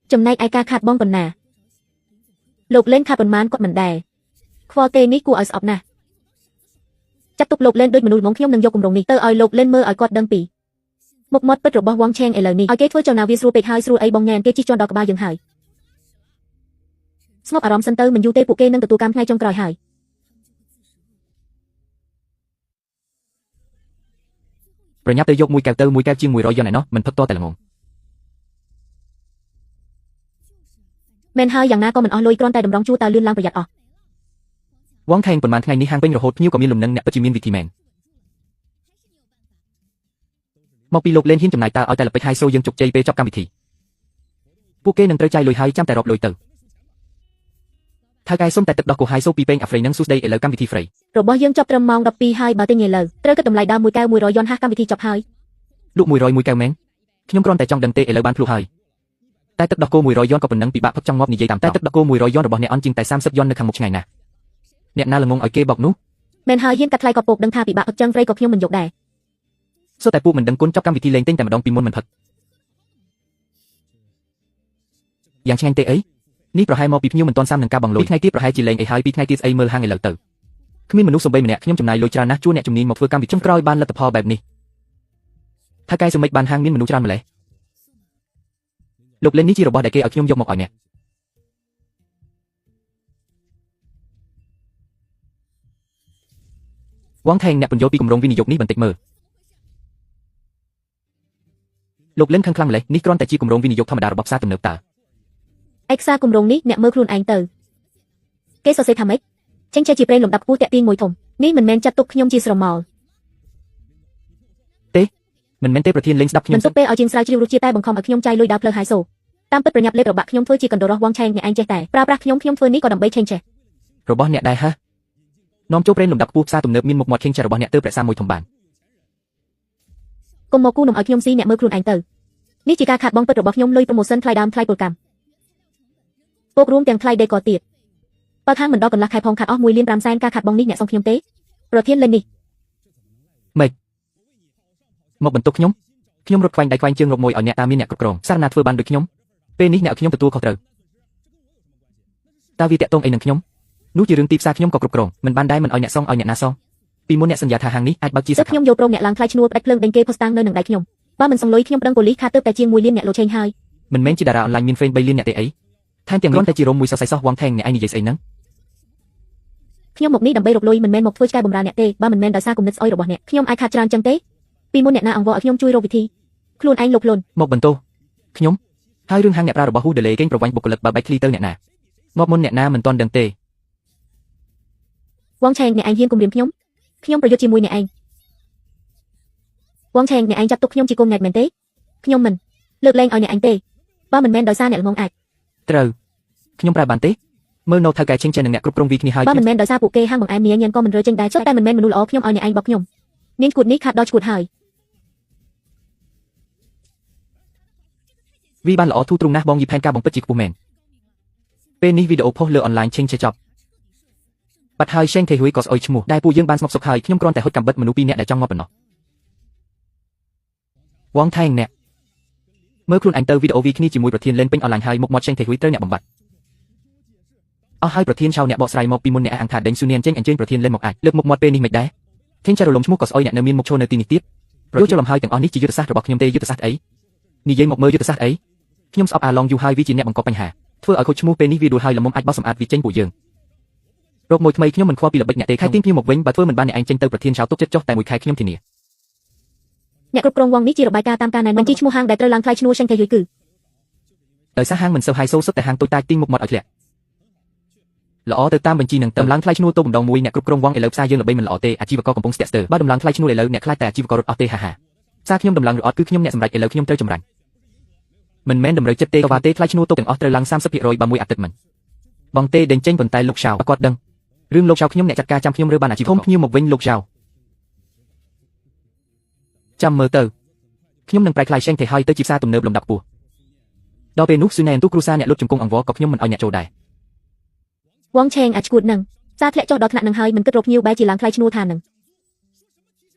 ចំណែកឯការខាតបងប៉ុណ្ណាលោកលេងខាតប៉ុន្មានគាត់មិនដែរ ខ្វល់ទេនេះគួរឲ្យស្អប់ណាស់ចាត់ទុកលោកលេនដូចមនុស្សហ្មងខ្ញុំនឹងយកគម្រោងនេះទៅឲ្យលោកលេនមើលឲ្យគាត់ដឹងពីមុខមាត់ពិតរបស់វ៉ងឈេងឥឡូវនេះឲ្យគេធ្វើចលនាវាស្រួលពេកហើយស្រួលអីបងញ៉ែនគេជិះជាន់ដល់ក្បាលយើងហើយ ស្ងប់អារម្មណ៍សិនទៅមិនយូរទេពួកគេនឹងទទួលកម្មថ្ងៃចុងក្រោយហើយ ប្រញាប់ទៅយកមួយកែវទៅមួយកែវជាង100 យ៉នឯណោះមិនផឹកតតែល្ងង មែនហើយយ៉ាងណាក៏មិនអស់លុយគ្រាន់តែតម្រង់ជួរតើលឿនឡើងប្រយ័ត្នអស់ វងថេងប៉ុន្មានថ្ងៃនេះហាងពេញរហូតភ្ញៀវក៏មានលំនឹងអ្នកពិតជាមានវិធីមែនមកពីលោកលេនហ៊ានចំណាយតើឲ្យតែល្បិចហើយសូយើងជោគជ័យពេលចប់កម្មវិធីពួកគេនឹងត្រូវចាយលុយហើយចាំតែរាប់លុយទៅថៅកែសុំតែទឹកដោះគោហើយសូពីពេងអាហ្វ្រេនឹងសួស្ដីឥឡូវកម្មវិធីហ្វ្រេ របស់យើងចប់ត្រឹមម៉ោង 12 ហើយបើទិញឥឡូវត្រូវគិតតម្លៃដើមមួយកែវ100 យ៉នហាកម្មវិធីចប់ហើយ លក់100មួយកែវមែនខ្ញុំគ្រាន់តែចង់ដឹងទេឥឡូវបានភ្លុះហើយតែទឹកដោះគោ100 យ៉នក៏ប៉ុណ្ណឹងពិបាកផឹកចង់ងាប់និយាយតាមតែទឹកដោះគោ100 យ៉នរបស់អ្នកអន់ជាងតែ30 យ៉ននៅខាងមុខឆ្ងាយណាស់អ្នកណាល្ងងឲ្យគេបោកនោះ មែនហើយហ៊ានកាត់ថ្លៃក៏ពកដឹងថាពិបាកផឹកចឹងហ្វ្រេក៏ខ្ញុំមិនយកដែរ សូតែពួកមិនដឹងគុណចប់កម្មវិធីលេងទិញតែម្ដងពីមុនមិនផឹកយ៉ាងឆ្ងាញ់ទេអីនេះប្រហែលមកពីភ្ញៀវមិនទាន់សាមនឹងការបង់លុយថ្ងៃទៀតប្រហែលជាលេងអីហើយពីថ្ងៃទៀតស្អីមើលហាងឥឡូវទៅគ្មានមនុស្សសំបីម្នាក់ខ្ញុំចំណាយលុយច្រើនណាស់ជួអ្នកជំនាញមកធ្វើកម្មវិធីចុងក្រោយបានលទ្ធផលបែបនេះថាកែសុំមិនបានហាងមានមនុស្សច្រើនម្ល៉េះលោកលេននេះជារបស់ដែលគេឲ្យខ្ញុំយកមកឲ្យអ្នកវងថេងអ្នកពន្យល់ពីគម្រោងវិនិយោគនេះបន្តិចមើលលោកលេនខឹងខ្លាំងម្ល៉េះនេះគ្រាន់តែជាគម្រោងវិនិយោគធម្មតារបស់ផ្សារទំនើបតើ ឯកសារគម្រោងនេះអ្នកមើលខ្លួនឯងទៅគេសរសេរថាម៉េចចេញចេះជាប្រេងលំដាប់ខ្ពស់តាក់ទាញមួយធំនេះមិនមែនចាត់ទុកខ្ញុំជាស្រមោល ទេមិនមែនទេប្រធានលេងស្ដាប់ខ្ញុំ មិនទុកពេលឲ្យជាងស្រាវជ្រាវរសជាតិតែបង្ខំឲ្យខ្ញុំចាយលុយដើរផ្លូវហើយសូតាមពិតប្រញាប់លេបរបស់ខ្ញុំធ្វើជាកណ្ដូររស់វងឆេងអ្នកឯងចេះតែប្រើប្រាស់ខ្ញុំធ្វើនេះក៏ដើម្បីឆេងចេះ របស់អ្នកដែរហ៎នាំចូលប្រេងលំដាប់ខ្ពស់ផ្សារទំនើបមានមុខមាត់ខេងចេះរបស់អ្នកទៅប្រក់សាមួយធំបាន កុំមកគូនំឲ្យខ្ញុំស៊ីអ្នកមើលខ្លួនឯងទៅនេះជាការខាតបង់ពិតរបស់ខ្ញុំលុយប្រូម៉ូសិនថ្លៃដើមថ្លៃពលកម្មពុករួមទាំងថ្លៃដេកទៀតបើខាងមិនដល់កន្លះខែផងខាត់អស់1.5 លានការខាតបង់នេះអ្នកសងខ្ញុំទេប្រធានលេងនេះ ម៉េចមកបន្ទុកខ្ញុំរត់ខ្វែងដៃខ្វែងជើងរកមួយឲ្យអ្នកតាមានអ្នកគ្រប់គ្រងសារណាធ្វើបានដូចខ្ញុំពេលនេះអ្នកឲ្យខ្ញុំទទួលខុសត្រូវតើវាតាក់ទងអីនឹងខ្ញុំនោះជារឿងទីផ្សារខ្ញុំក៏គ្រប់គ្រងមិនបានដែរមិនឲ្យអ្នកសងឲ្យអ្នកណាសងពីមុនអ្នកសន្យាថាហាងនេះអាចបើកជាសាខាខ្ញុំយកប្រងអ្នកឡើងថ្លៃឈ្នួលផ្ដាច់ភ្លើងដេញគេផុសតាំងនៅនឹងដៃខ្ញុំបើមិនសងលុយខ្ញុំប្រឹងប៉ូលីសខាតទៅតែជាង1 លានអ្នកលោឆេងហើយ មិនមែនជាតារាអនឡាញមាន frame 3 លានអ្នកទេអីថែមទាំងគ្រាន់តែជារោមមួយសរសៃសោះវងថេងអ្នកឯងនិយាយស្អីហ្នឹងខ្ញុំមកនេះដើម្បីរកលុយមិនមែនមកធ្វើឆ្កែបំរើអ្នកទេបើមិនមែនដោយសារគំនិតស្អុយរបស់អ្នកខ្ញុំអាចខាតច្រើនចឹងទេពីមុនអ្នកណាអង្វរឲ្យខ្ញុំជួយរកវិធីខ្លួនឯងលោកខ្លួនមកបន្ទោសខ្ញុំហើយរឿងហាងអ្នកប្រារបស់ហ៊ូដេលេកេងប្រវាញ់បុគ្គលិកបើបែកឃ្លីទៅអ្នកណាមកមុនអ្នកណាមិនទាន់ដឹងទេវងឆេងអ្នកឯងហ៊ានគំរាមខ្ញុំប្រយុទ្ធជាមួយអ្នកឯងវងឆេងអ្នកឯងចាប់ទុកខ្ញុំជាកូនង៉ែតមែនទេខ្ញុំមិនលើកលែងឲ្យអ្នកឯងទេបើមិនមែនដោយសារអ្នកល្ងងអាចត្រូវខ្ញុំប្រើបានទេមើលនៅថៅកែឆេងចេះនឹងអ្នកគ្រប់គ្រងវីគ្នាហើយបើមិនមែនដោយសារពួកគេហាងបង្អែមនាងញ៉ាំក៏មិនរើចេញដែរចុះតែមិនមែនមនុស្សល្អខ្ញុំឲ្យអ្នកឯងបោកខ្ញុំនាងឈួតនេះខាត់ដល់ឈួតហើយវាបានល្អធូរទ្រង់ណាស់បងយីផែនការបំពិតជាខ្ពស់មែនពេលនេះវីដេអូផុសលើអនឡាញឆេងចេះចប់បាត់ហើយឆេងទេហ៊ុយក៏ស្អុយឈ្មោះដែលពួកយើងបានស្មុគសុខហើយខ្ញុំគ្រាន់តែហុចកាំបិតមនុស្សពីរនាក់ដែលចង់មកប៉ុណ្ណោះវងថេងអ្នកមើលខ្លួនឯងទៅវីដេអូវីគ្នាជាមួយប្រធានលេនពេញអនឡាញហើយមុខមាត់ឆេងទេហ៊ុយត្រូវអ្នកបំបត្តិអស់ហើយប្រធានឆៅអ្នកបកស្រាយមកពីមុនអ្នកអង្គថាដេញស៊ូនៀនចេញអញ្ជើញប្រធានលេនមកអាចលើកមុខមាត់ពេលនេះមិនដែរថេងចារលំឈ្មោះក៏ស្អុយអ្នកនៅមានមុខឈរនៅទីនេះទៀតយកចូលលំហើយទាំងអស់នេះជាយុទ្ធសាស្ត្ររបស់ខ្ញុំទេយុទ្ធសាស្ត្រអីនិយាយមកមើលយុទ្ធសាស្ត្រអីខ្ញុំស្អប់អាឡងយូហើយវាជាអ្នកបង្កបញ្ហាធ្វើឲ្យខូចឈ្មោះពេលនេះវាដួលហើយល្មមអាចបោះសម្អាតវាចេញពួកយើងរកមួយថ្មីខ្ញុំមិនខ្វល់ពីល្បិចអ្នកទេខែទីងភ្ញៀវមកវិញបើធ្វើមិនបានអ្នកឯងចេញទៅប្រធានឆៅទុកចិត្តចុះតែមួយខែខ្ញុំធានាអ្នកគ្រប់គ្រងវងនេះជារបាយការណ៍តាមការណែនាំបញ្ជីឈ្មោះហាងដែលត្រូវឡើងថ្លៃឈ្នួលឆេងទេហ៊ុយគឺដោយសារហាងមិនសូវហៃសូសុទ្ធតែហាងតូចតាចទីងមុខមាត់ឲ្យធ្លាក់ល្អទៅតាមបញ្ជីនឹងតម្លងថ្លៃឈ្នួលទៅម្ដងមួយអ្នកគ្រប់គ្រងវងឥឡូវផ្សារយើងល្បីមិនល្អទេអាជីវករកំពុងស្ទាក់ស្ទើរបើតម្លងថ្លៃឈ្នួលឥឡូវអ្នកខ្លាចតែអាជីវកររត់អស់ទេហាហាផ្សារខ្ញុំតម្លងរត់អត់គឺខ្ញុំអ្នកសម្រេចឥឡូវខ្ញុំត្រូវចម្រាញ់មិនមែនតម្រូវចិត្តទេក៏វ៉ាទេថ្លៃឈ្នួលទៅទាំងអស់ត្រូវឡើង 30% បើមួយអាទិត្យមិនបងទេដេញចេញប៉ុន្តែលោកឆៅគាត់ដឹងរឿងលោកឆៅខ្ញុំអ្នកចាត់ការចាំខ្ញុំរើបានអាជីវករភ្ញៀវមកវិញលោកឆៅចាំមើលទៅខ្ញុំនឹងប្រែក្លាយឆេងទេហើយទៅជាផ្សារទំនើបលំដាប់ខ្ពស់ដល់ពេលនោះស៊ូណែនទូគ្រូសាអ្នកលុតជង្គង់អង្វរក៏ខ្ញុំមិនឲ្យអ្នកចូលដែរវងឆេងអាចឈួតនឹងសារធ្លាក់ចុះដល់ថ្នាក់នឹងហើយមិនគិតរកភ្ញៀវបែរជាឡើងថ្លៃឈ្នួលថានឹ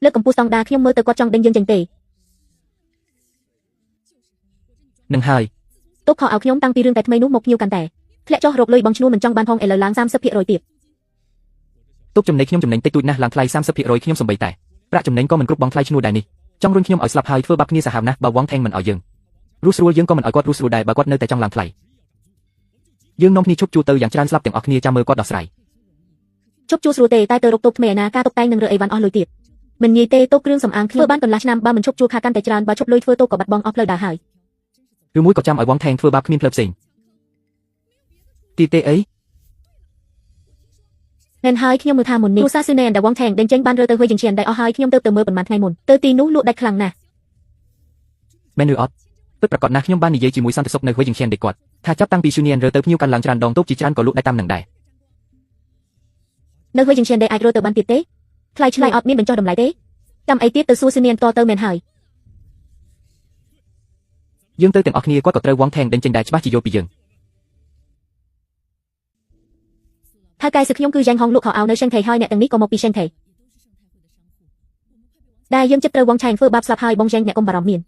ងលើកកម្ពស់ស្តង់ដារខ្ញុំមើលទៅគាត់ចង់ដេញយើងចេញទេនឹងហើយទុកខោឲ្យខ្ញុំតាំងពីរឿងតែថ្មីនោះមកភ្ញៀវកាន់តែធ្លាក់ចុះរកលុយបងឈ្នួលមិនចង់បានផងឥឡូវឡើង 30% ទៀតទុកចំណេញខ្ញុំចំណេញតិចតួចណាស់ឡើងថ្លៃ 30% ខ្ញុំសំបីតែប្រាក់ចំណេញក៏មិនគ្រប់បងថ្លៃឈ្នួលដែរនេះចង់រុញខ្ញុំឲ្យស្លាប់ហើយធ្វើបាបគ្នាសាហាវណាស់បើវងថេងមិនឲ្យយើងរស់ស្រួលយើងក៏មិនឲ្យគាត់រស់ស្រួលដែរបើគាត់នៅតែចង់ឡើងថ្លៃ យើងនាំគ្នាឈប់ជួទៅយ៉ាងច្រើនស្លាប់ទាំងអស់គ្នាចាំមើលគាត់ដោះស្រាយ ជប់ជួស្រួលទេតែទៅរកតុបថ្មីឯណាការតុបតែងនឹងរើអីវ៉ាន់អស់លុយទៀតមិនងាយទេតុបគ្រឿងសម្អាងធ្វើបានកន្លះឆ្នាំបើមិនឈប់ជួខាតកាន់តែច្រើនបើឈប់លុយធ្វើតុបក៏បាត់បង់អស់ផ្លូវដើរហើយ ឬមួយក៏ចាំឲ្យវងថេងធ្វើបាបគ្មានផ្លូវផ្សេងទីទេអី nên hai khi nhom mưa tha một nị. Sa sư này đã quăng thèn đến tranh ban rơi tới hơi dừng chèn đại ở hai khi nhom tới mưa bẩn mặt ngày một. Tới tí nú lụa đại khlang nè. មែនឬអត់ពិតប្រាកដណាស់ខ្ញុំបាននិយាយជាមួយសន្តិសុខនៅវិញជាងដេកគាត់ថាចាប់តាំងពី Junior រើទៅភ្ញៀវកាន់ឡើងច្រើនដងតូបជាច្រើនក៏លក់ដែរតាមនឹងដែរ Nơi hơi dừng chèn đại ai rơi tới ban tiệt tế. Thay chlai ọt miên bên cho đầm lại tế. Cầm ấy tiết từ xu sư niên to tới mền hải. យើងទៅទាំងអស់គ្នាគាត់ក៏ត្រូវវងថេងដេញចេញដែរច្បាស់ជាយល់ពីយើង Thay cai sực nhom cư danh hong lụa họ áo nơi sen thầy hai nẹt từng nít có một pi sen thầy. Đài dương chất trâu quăng chèn phơ bạp sạp hai bong danh nẹt công bà ròm miền.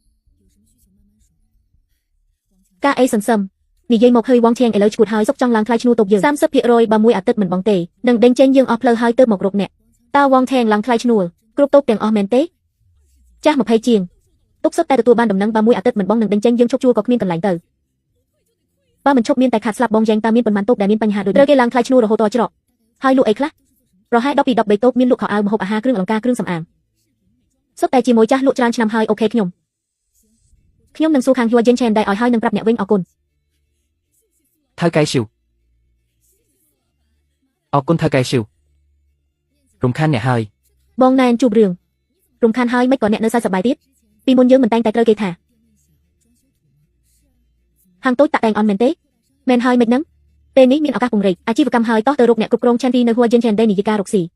Ca ấy sần sầm. Nị dây một hơi quăng chèn ở lối chuột hai dốc trong làng khai chnu tục dương. Sam sấp hiện rồi bà mũi ạt tết mình bong tề. Đừng đinh trên dương ọp lơ hai tơ một rục nẹt. Tao quăng chèn làng khai chnu. Group tốt tiền ọp men tế. Cha một hay chiền. Túc sấp tay từ tua ban đầm nắng bà mũi ạt tết mình bong đừng đinh trên dương chốc chua cọc miên cần lạnh tờ. Ba mình chốc miên tại khát slap bong danh ta miên bần man tốt đại miên banh hà đôi. Rơi cây làng khai chnu rồi hồ to chọ. Hai lụa ấy khác. Rồi hai đọc bị đọc bầy tốt miên lụa họ áo mà hộp à ha cương lòng ca cương sầm ảm. Sấp tay chỉ mối cha lụa tràn năm hai ok nhom. Nhom nâng xu khang hua jen chen đại ở hai nâng prap nhẹ vinh ở cồn. ថៅកែស៊ីវអរគុណថៅកែស៊ីវរំខានអ្នកហើយ Bong nan chụp rường. Rung khan hai mấy có nẹt nơi sai sập bài tiếp. Pi môn dương mình tay tại trơi cây thả. Hàng tối tạ đèn on men tế. Men hai mệt nắng. Tên ní miên ở các vùng rịch. Chi vừa cầm hai to tờ rục nẹt cục rong chen đi nơi hua jen chen đây nỉ ca rục xì.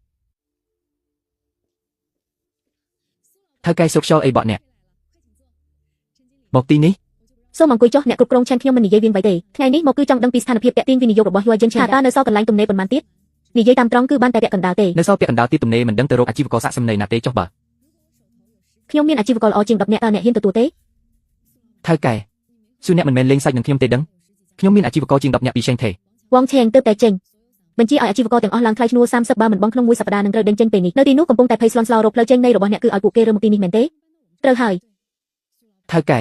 ថៅកែសុកចូលអីបកអ្នកមកទីនេះ Số mong cùi cho nẹt cục rong chen khi mình nỉ dây viên vải tề. Ngày ní một cư trong đăng pi sàn phiệp kẹt tiên vì nỉ dâuរបស់ hua jen chen. Ta nơi sau cần lánh tùm nê bần man tiết. Nỉ dây tam trống cư ban tay kẹt cần đào tề. នៅសល់ពាក់កណ្ដាលទីទំនេរមិនដឹងទៅរកអាជីវករសាក់សំណេរណាទេចុះបើ ខ្ញុំមានអាជីវករល្អជាង10នាក់តើអ្នកហ៊ានទទួលទេ ថៅកែសួរអ្នកមិនមែនលេងសាច់នឹងខ្ញុំទេដឹងខ្ញុំមានអាជីវករជាង10នាក់ពីឆេងថេ វងឆេងទៅតែចេញបញ្ជាឲ្យអាជីវករទាំងអស់ឡើងថ្លៃឈ្នួល30បើមិនបង់ក្នុងមួយសប្តាហ៍នឹងត្រូវដេញចេញពេលនេះនៅទីនោះកំពុងតែភ័យស្លន់ស្លោរកផ្លូវចេញនៃរបស់អ្នកគឺឲ្យពួកគេរើមកទីនេះមែនទេត្រូវហើយ ថៅកែ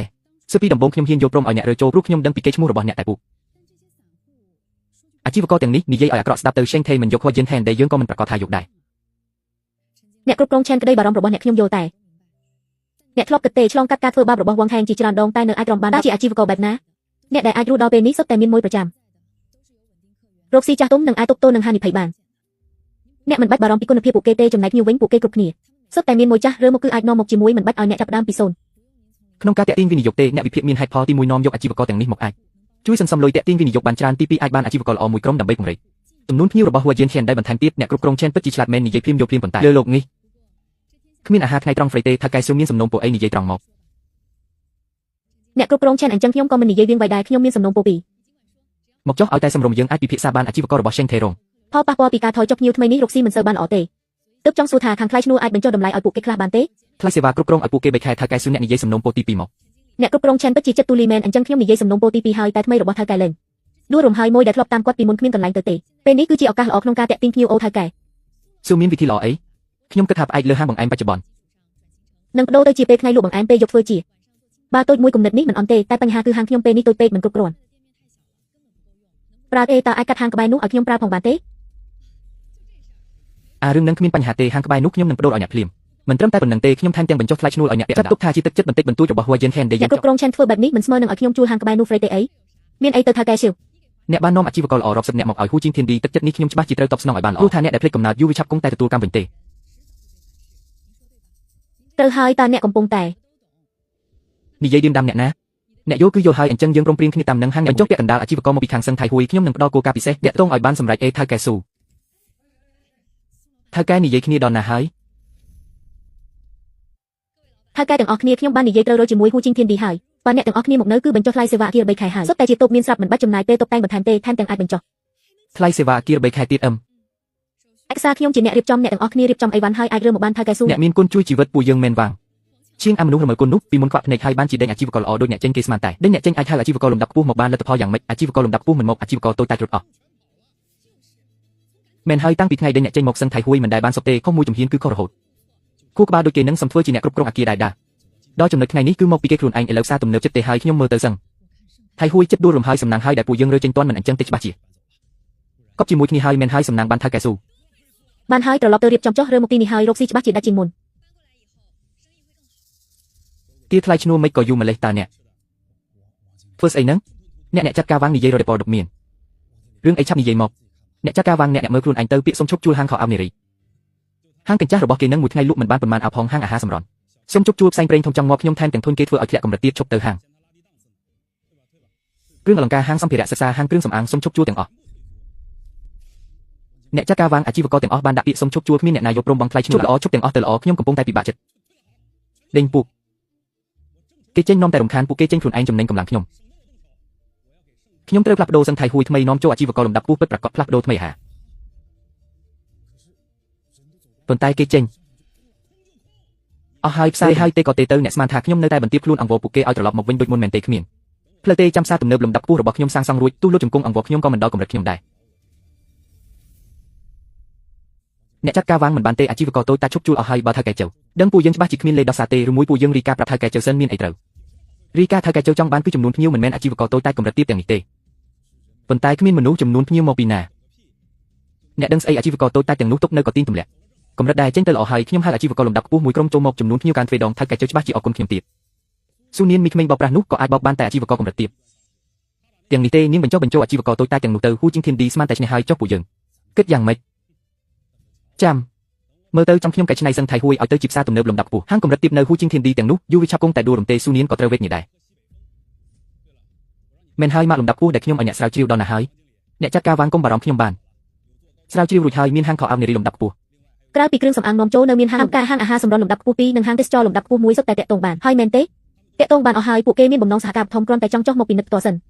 សួរពីដំបូងខ្ញុំហ៊ានយកព្រមឲ្យអ្នករើចូលព្រោះខ្ញុំដឹងពីកេរ្តិ៍ឈ្មោះរបស់អ្នកតែពួកអាជីវករទាំងនេះនិយាយឲ្យអាក្រក់ស្ដាប់ទៅឆេងថេមិនយកខុសយិនថែនដែលយើងក៏មិនប្រកាសថាយកដែរ អ្នកគ្រប់គ្រងឆេងក្តីបារម្ភរបស់អ្នកខ្ញុំយល់តែអ្នកធ្លាប់គិតទេឆ្លងកាត់ការធ្វើបាបរបស់វងហែងជាច្រើនដងតែនៅអាចរំបានតើជាអាជីវករបែបណាអ្នកដែលអាចរស់ដល់ពេលនេះសុទ្ធតែមានមួយប្រចាំរកស៊ីចាស់ទុំនឹងអាចទប់ទល់នឹងហានិភ័យបានអ្នកមិនបាច់បារម្ភពីគុណភាពពួកគេទេចំណែកញៀវវិញពួកគេគ្រប់គ្នាសុទ្ធតែមានមួយចាស់ឬមកគឺអាចនាំមកជាមួយមិនបាច់ឲ្យអ្នកចាប់ផ្ដើមពីសូន្យ ក្នុងការតាក់ទាញវិនិយោគទេអ្នកវិភាគមានហេតុផលទី1នាំយកអាជីវករទាំងនេះមកអាចជួយសន្សំលុយតាក់ទាញវិនិយោគបានច្រើនទី2អាចបានអាជីវករល្អមួយក្រុមដើម្បីពង្រីកចំនួនភ្ញៀវរបស់ Hua Yen Chen ដែលបន្ថែមទៀតអ្នកគ្រប់គ្រង Chen ពិតជាឆ្លាតមែននិយាយព្រាមយកព្រាមប៉ុន្តែលើលោកនេះគ្មានអាហារថ្ងៃត្រង់ហ្វ្រៃទេថាកែស៊ូមានសំណុំពោអីនិយាយត្រង់មកអ្នកគ្រប់គ្រង Chen អញ្ចឹងខ្ញុំក៏មិននិយាយវិញដែរខ្ញុំមានសំណុំពោពីមកចុះឲ្យតែសម្រុំយើងអាចពិភាក្សាបានអាជីវកររបស់ Chen Tae Rong ផលប៉ះពាល់ពីការថយចុះភ្ញៀវថ្មីនេះរកស៊ីមិនសូវបានល្អទេទើបចង់សួរថាខាងថ្លៃឈ្នួលអាចបញ្ចុះតម្លៃឲ្យពួកគេខ្លះបានទេថ្លៃសេវាគ្រប់គ្រងឲ្យពួកគេ3ខែថាកែស៊ូអ្នកនិយាយសំណុំពោទី2មកអ្នកគ្រប់គ្រង Chen ពិតជាចិត្តទូលីមែនអញ្ចឹងខ្ញុំនិយាយសំណុំពោទី2ហើយតែថ្មីរបស់ថៅកែលេងដួលរំហើយមួយដែលធ្លាប់តាមគាត់ពីមុនគ្មានកន្លែងទៅទេពេលនេះគឺជាឱកាសល្អក្នុងការតាក់ទាញភ្ញៀវអូថៅកែស៊ូមានវិធីល្អអីខ្ញុំគិតថាផ្អែកលើហាងបង្អែមបច្ចុប្បន្ននឹងបដូរទៅជាពេលថ្ងៃលក់បង្អែមពេលយកធ្វើជាបើតូចមួយគំនិតនេះមិនអន់ទេតែបញ្ហាគឺហាងខ្ញុំពេលនេះតូចពេកមិនគ្រប់គ្រាន់ប្រើទេតើអាចកាត់ហាងក្បែរនោះឲ្យខ្ញុំប្រើផងបានទេរឿងនឹងគ្មានបញ្ហាទេហាងក្បែរនោះខ្ញុំនឹងបដូរឲ្យអ្នកភ្លាមមិនត្រឹមតែប៉ុណ្្នឹងទេខ្ញុំថែមទាំងបញ្ចុះថ្លៃឈ្នួលឲ្យអ្នកពាក់កណ្ដាលចាត់ទុកថាជាទឹកចិត្តបន្តិចបន្តួចរបស់ Hua Yen Chen ដែលយើងគ្រប់គ្រង Chen ធ្វើបែបនេះមិនស្មើនឹងឲ្យខ្ញុំជួលហាងក្បែរនោះហ្វ្រេទេអីមានអីទៅថៅកែស៊ីវអ្នកបាននាំអាជីវករល្អរាប់សិបអ្នកមកឲ្យ Hu Jing Tian Di ទឹកចិត្តនេះខ្ញុំច្បាស់ជាត្រូវតបស្នងឲ្យបានល្អព្រោះថាអ្នកដែលភ្លេចកំណើតយូរវាឆាប់គង់តែទទួលកម្មវិញទេត្រូវហើយតើអ្នកកំពុងតែនិយាយឌៀមដាំអ្នកណាអ្នកយល់គឺយល់ហើយអញ្ចឹងយើងព្រមព្រៀងគ្នាតាមនឹងហាងបញ្ចុះពាក់កណ្ដាលអាជីវករមកពីខាងសឹងថៃហ៊ុយខ្ញុំនឹងផ្ដល់គោលការណ៍ពិសេសតាក់ទងឲ្យបានសម្រេចថៅកែស៊ូថៅកែនិយាយគ្នាដល់ណាហើយថៅកែទាំងអស់គ្នាខ្ញុំបាននិយាយត្រូវរយជាមួយ Hu Jing Tian Di ហើយបើអ្នកទាំងអស់គ្នាមកនៅគឺបញ្ចុះថ្លៃសេវាអគារ3ខែហើយសុទ្ធតែជាតូបមានស្រាប់មិនបាច់ចំណាយពេលតុបតែងបន្ថែមទេថែមទាំងអាចបញ្ចុះថ្លៃសេវាអគារ3ខែទៀតឯកសារខ្ញុំជាអ្នករៀបចំអ្នកទាំងអស់គ្នារៀបចំអីវ៉ាន់ហើយអាចរើមកបានថៅកែស៊ូអ្នកមានគុណជួយជីវិតពួកយើងមែនវាងជាងអាមនុស្សរមើលគុណនោះពីមុនខ្វាក់ភ្នែកហើយបានជាដេញអាជីវករល្អដូចអ្នកចេញគេស្មានតែដេញអ្នកចេញអាចហៅអាជីវករលំដាប់ខ្ពស់មកបានលទ្ធផលយ៉ាងម៉េចអាជីវករលំដាប់ខ្ពស់មិនមកអាជីវករតូចតាចរត់អស់មែនហើយតាំងពីថ្ងៃដេញអ្នកចេញមកសឹងថៃហ៊ុយមិនដែលបានសុខទេខុសមួយជំហានគឺខុសរហូតគូក្បាលដូចគេនឹងសំធ្វើជាអ្នកគ្រប់គ្រងអគារដែរដល់ចំណុចថ្ងៃនេះគឺមកពីគេខ្លួនឯងឥឡូវសារទំនើបចិត្តទេហើយខ្ញុំមើលទៅសឹង ថៃហួយចិត្តដួលរំហើយសំណាងហើយដែលពួកយើងរើចេញទាន់មិនអញ្ចឹងតិចច្បាស់ជាកប់ជាមួយគ្នាហើយមែនហើយសំណាងបានថៅកែស៊ូ បានហើយត្រឡប់ទៅរៀបចំចុះរើមកទីនេះហើយរកស៊ីច្បាស់ជាដាច់ជាងមុន ទាថ្លៃឈ្នួលមិនក៏យូរម្លេះតើអ្នកធ្វើស្អីហ្នឹងអ្នកចាត់ការវាងនិយាយរកព័ត៌មានរឿងអីឆាប់និយាយមកអ្នកចាត់ការវាងអ្នកមើលខ្លួនឯងទៅពាក្យសុំឈប់ជួលហាងខោអាវនារីហាងកញ្ចាស់របស់គេនឹងមួយថ្ងៃលក់មិនបានប៉ុន្មានអាផងហាងអាហារសម្រន់សុំជប់ជួលផ្សេងប្រេងធំចង់មកខ្ញុំថែមទាំងធុនគេធ្វើឲ្យធ្លាក់កម្រិតទៀតឈប់ទៅហាងគ្រឿងអលង្ការហាងសម្ភារៈសិក្សាហាងគ្រឿងសម្អាងសុំជប់ជួលទាំងអស់អ្នកចាត់ការវាងអាជីវករទាំងអស់បានដាក់ពាក្យសុំជប់ជួលគ្មានអ្នកណាយកព្រមបង់ថ្លៃឈ្នួលល្អជប់ទាំងអស់ទៅល្អខ្ញុំកំពុងតែពិបាកចិត្តដេញពួកគេចេញនាំតែរំខានពួកគេចេញខ្លួនឯងចំណេញកម្លាំងខ្ញុំត្រូវផ្លាស់ប្ដូរសឹងថៃហួយថ្មីនាំចូលអាជីវករលំដាប់ខ្ពស់ពិតប្រាកដផ្លាស់ប្ដូរថ្មីហាប៉ុន្តែគេចេញអស់ហើយផ្សាយហើយទេក៏ទេទៅអ្នកស្មានថាខ្ញុំនៅតែបន្ទាបខ្លួនអង្វរពួកគេឲ្យត្រឡប់មកវិញដូចមុនមែនទេគ្មានផ្លូវទេចាំសារទំនើបលំដាប់ខ្ពស់របស់ខ្ញុំសាងសង់រួចទូលលុតជង្គង់អង្វរខ្ញុំក៏មិនដល់កម្រិតខ្ញុំដែរអ្នកចាត់ការវាងមិនបានទេអាជីវករតូចតាចឈប់ជួលអស់ហើយបើថៅកែចៅដឹងពួកយើងច្បាស់ជាគ្មានលេខដោះសារទេឬមួយពួកយើងរីកាប្រាប់ថៅកែចៅសិនមានអីត្រូវរីកាថៅកែចៅចង់បានគឺចំនួនភ្ញៀវមិនមែនអាជីវករតូចតាចកម្រិតទាបទាំងនេះទេប៉ុន្តែគ្មានមនុស្សចំនួនភ្ញៀវមកពីណាអ្នកដឹងស្អីអាជីវករតូចតាចទាំងនោះទុកនៅកទីនទម្លាក់កម្រិតដែរចេញទៅល្អហើយខ្ញុំហៅអាជីវករលំដាប់ខ្ពស់មួយក្រុមចូលមកចំនួនភ្ញៀវការទ្វេដងថៅកែចៅច្បាស់ជាអរគុណខ្ញុំទៀតស៊ូនៀនមីក្មេងបោកប្រាស់នោះក៏អាចបោកបានតែអាជីវករកម្រិតទាបទាំងនេះទេនាងបញ្ចុះបញ្ចូលអាជីវករតូចតាចទាំងនោះទៅហ៊ូជីងធីនឌីស្មានតែឈ្នះហើយចុះពួកយើងគិតយ៉ាងម៉េចចាំមើលទៅចំខ្ញុំកែច្នៃសឹងថៃហួយឲ្យទៅជាផ្សារទំនើបលំដាប់ខ្ពស់ហាងកម្រិតទាបនៅហ៊ូជីងធីនឌីទាំងនោះយូវិឆាប់គង់តែដួលរំទេស៊ូនៀនក៏ត្រូវវេទនេះដែរមែនហើយមកលំដាប់ខ្ពស់ដែលខ្ញុំឲ្យអ្នកស្រាវជ្រាវដល់ណាហើយអ្នកចាត់ការវាងកុំបារម្ភខ្ញុំបានស្រាវជ្រាវរួចហើយមានហាងខោអាវនារីលំដាប់ខ្ពស់ក្រៅពីគ្រឿងសម្អាងនាំចូលនៅមានហាងអាហារសម្រន់លំដាប់ខ្ពស់ពីរនិងហាងទេសចរលំដាប់ខ្ពស់មួយសុទ្ធតែតាក់ទងបានហើយមែនទេតាក់ទងបានអស់ហើយពួកគេមានបំណងសហការបឋមគ្រាន់តែចង់ចុះមកពិនិត្យផ្ទាល់សិន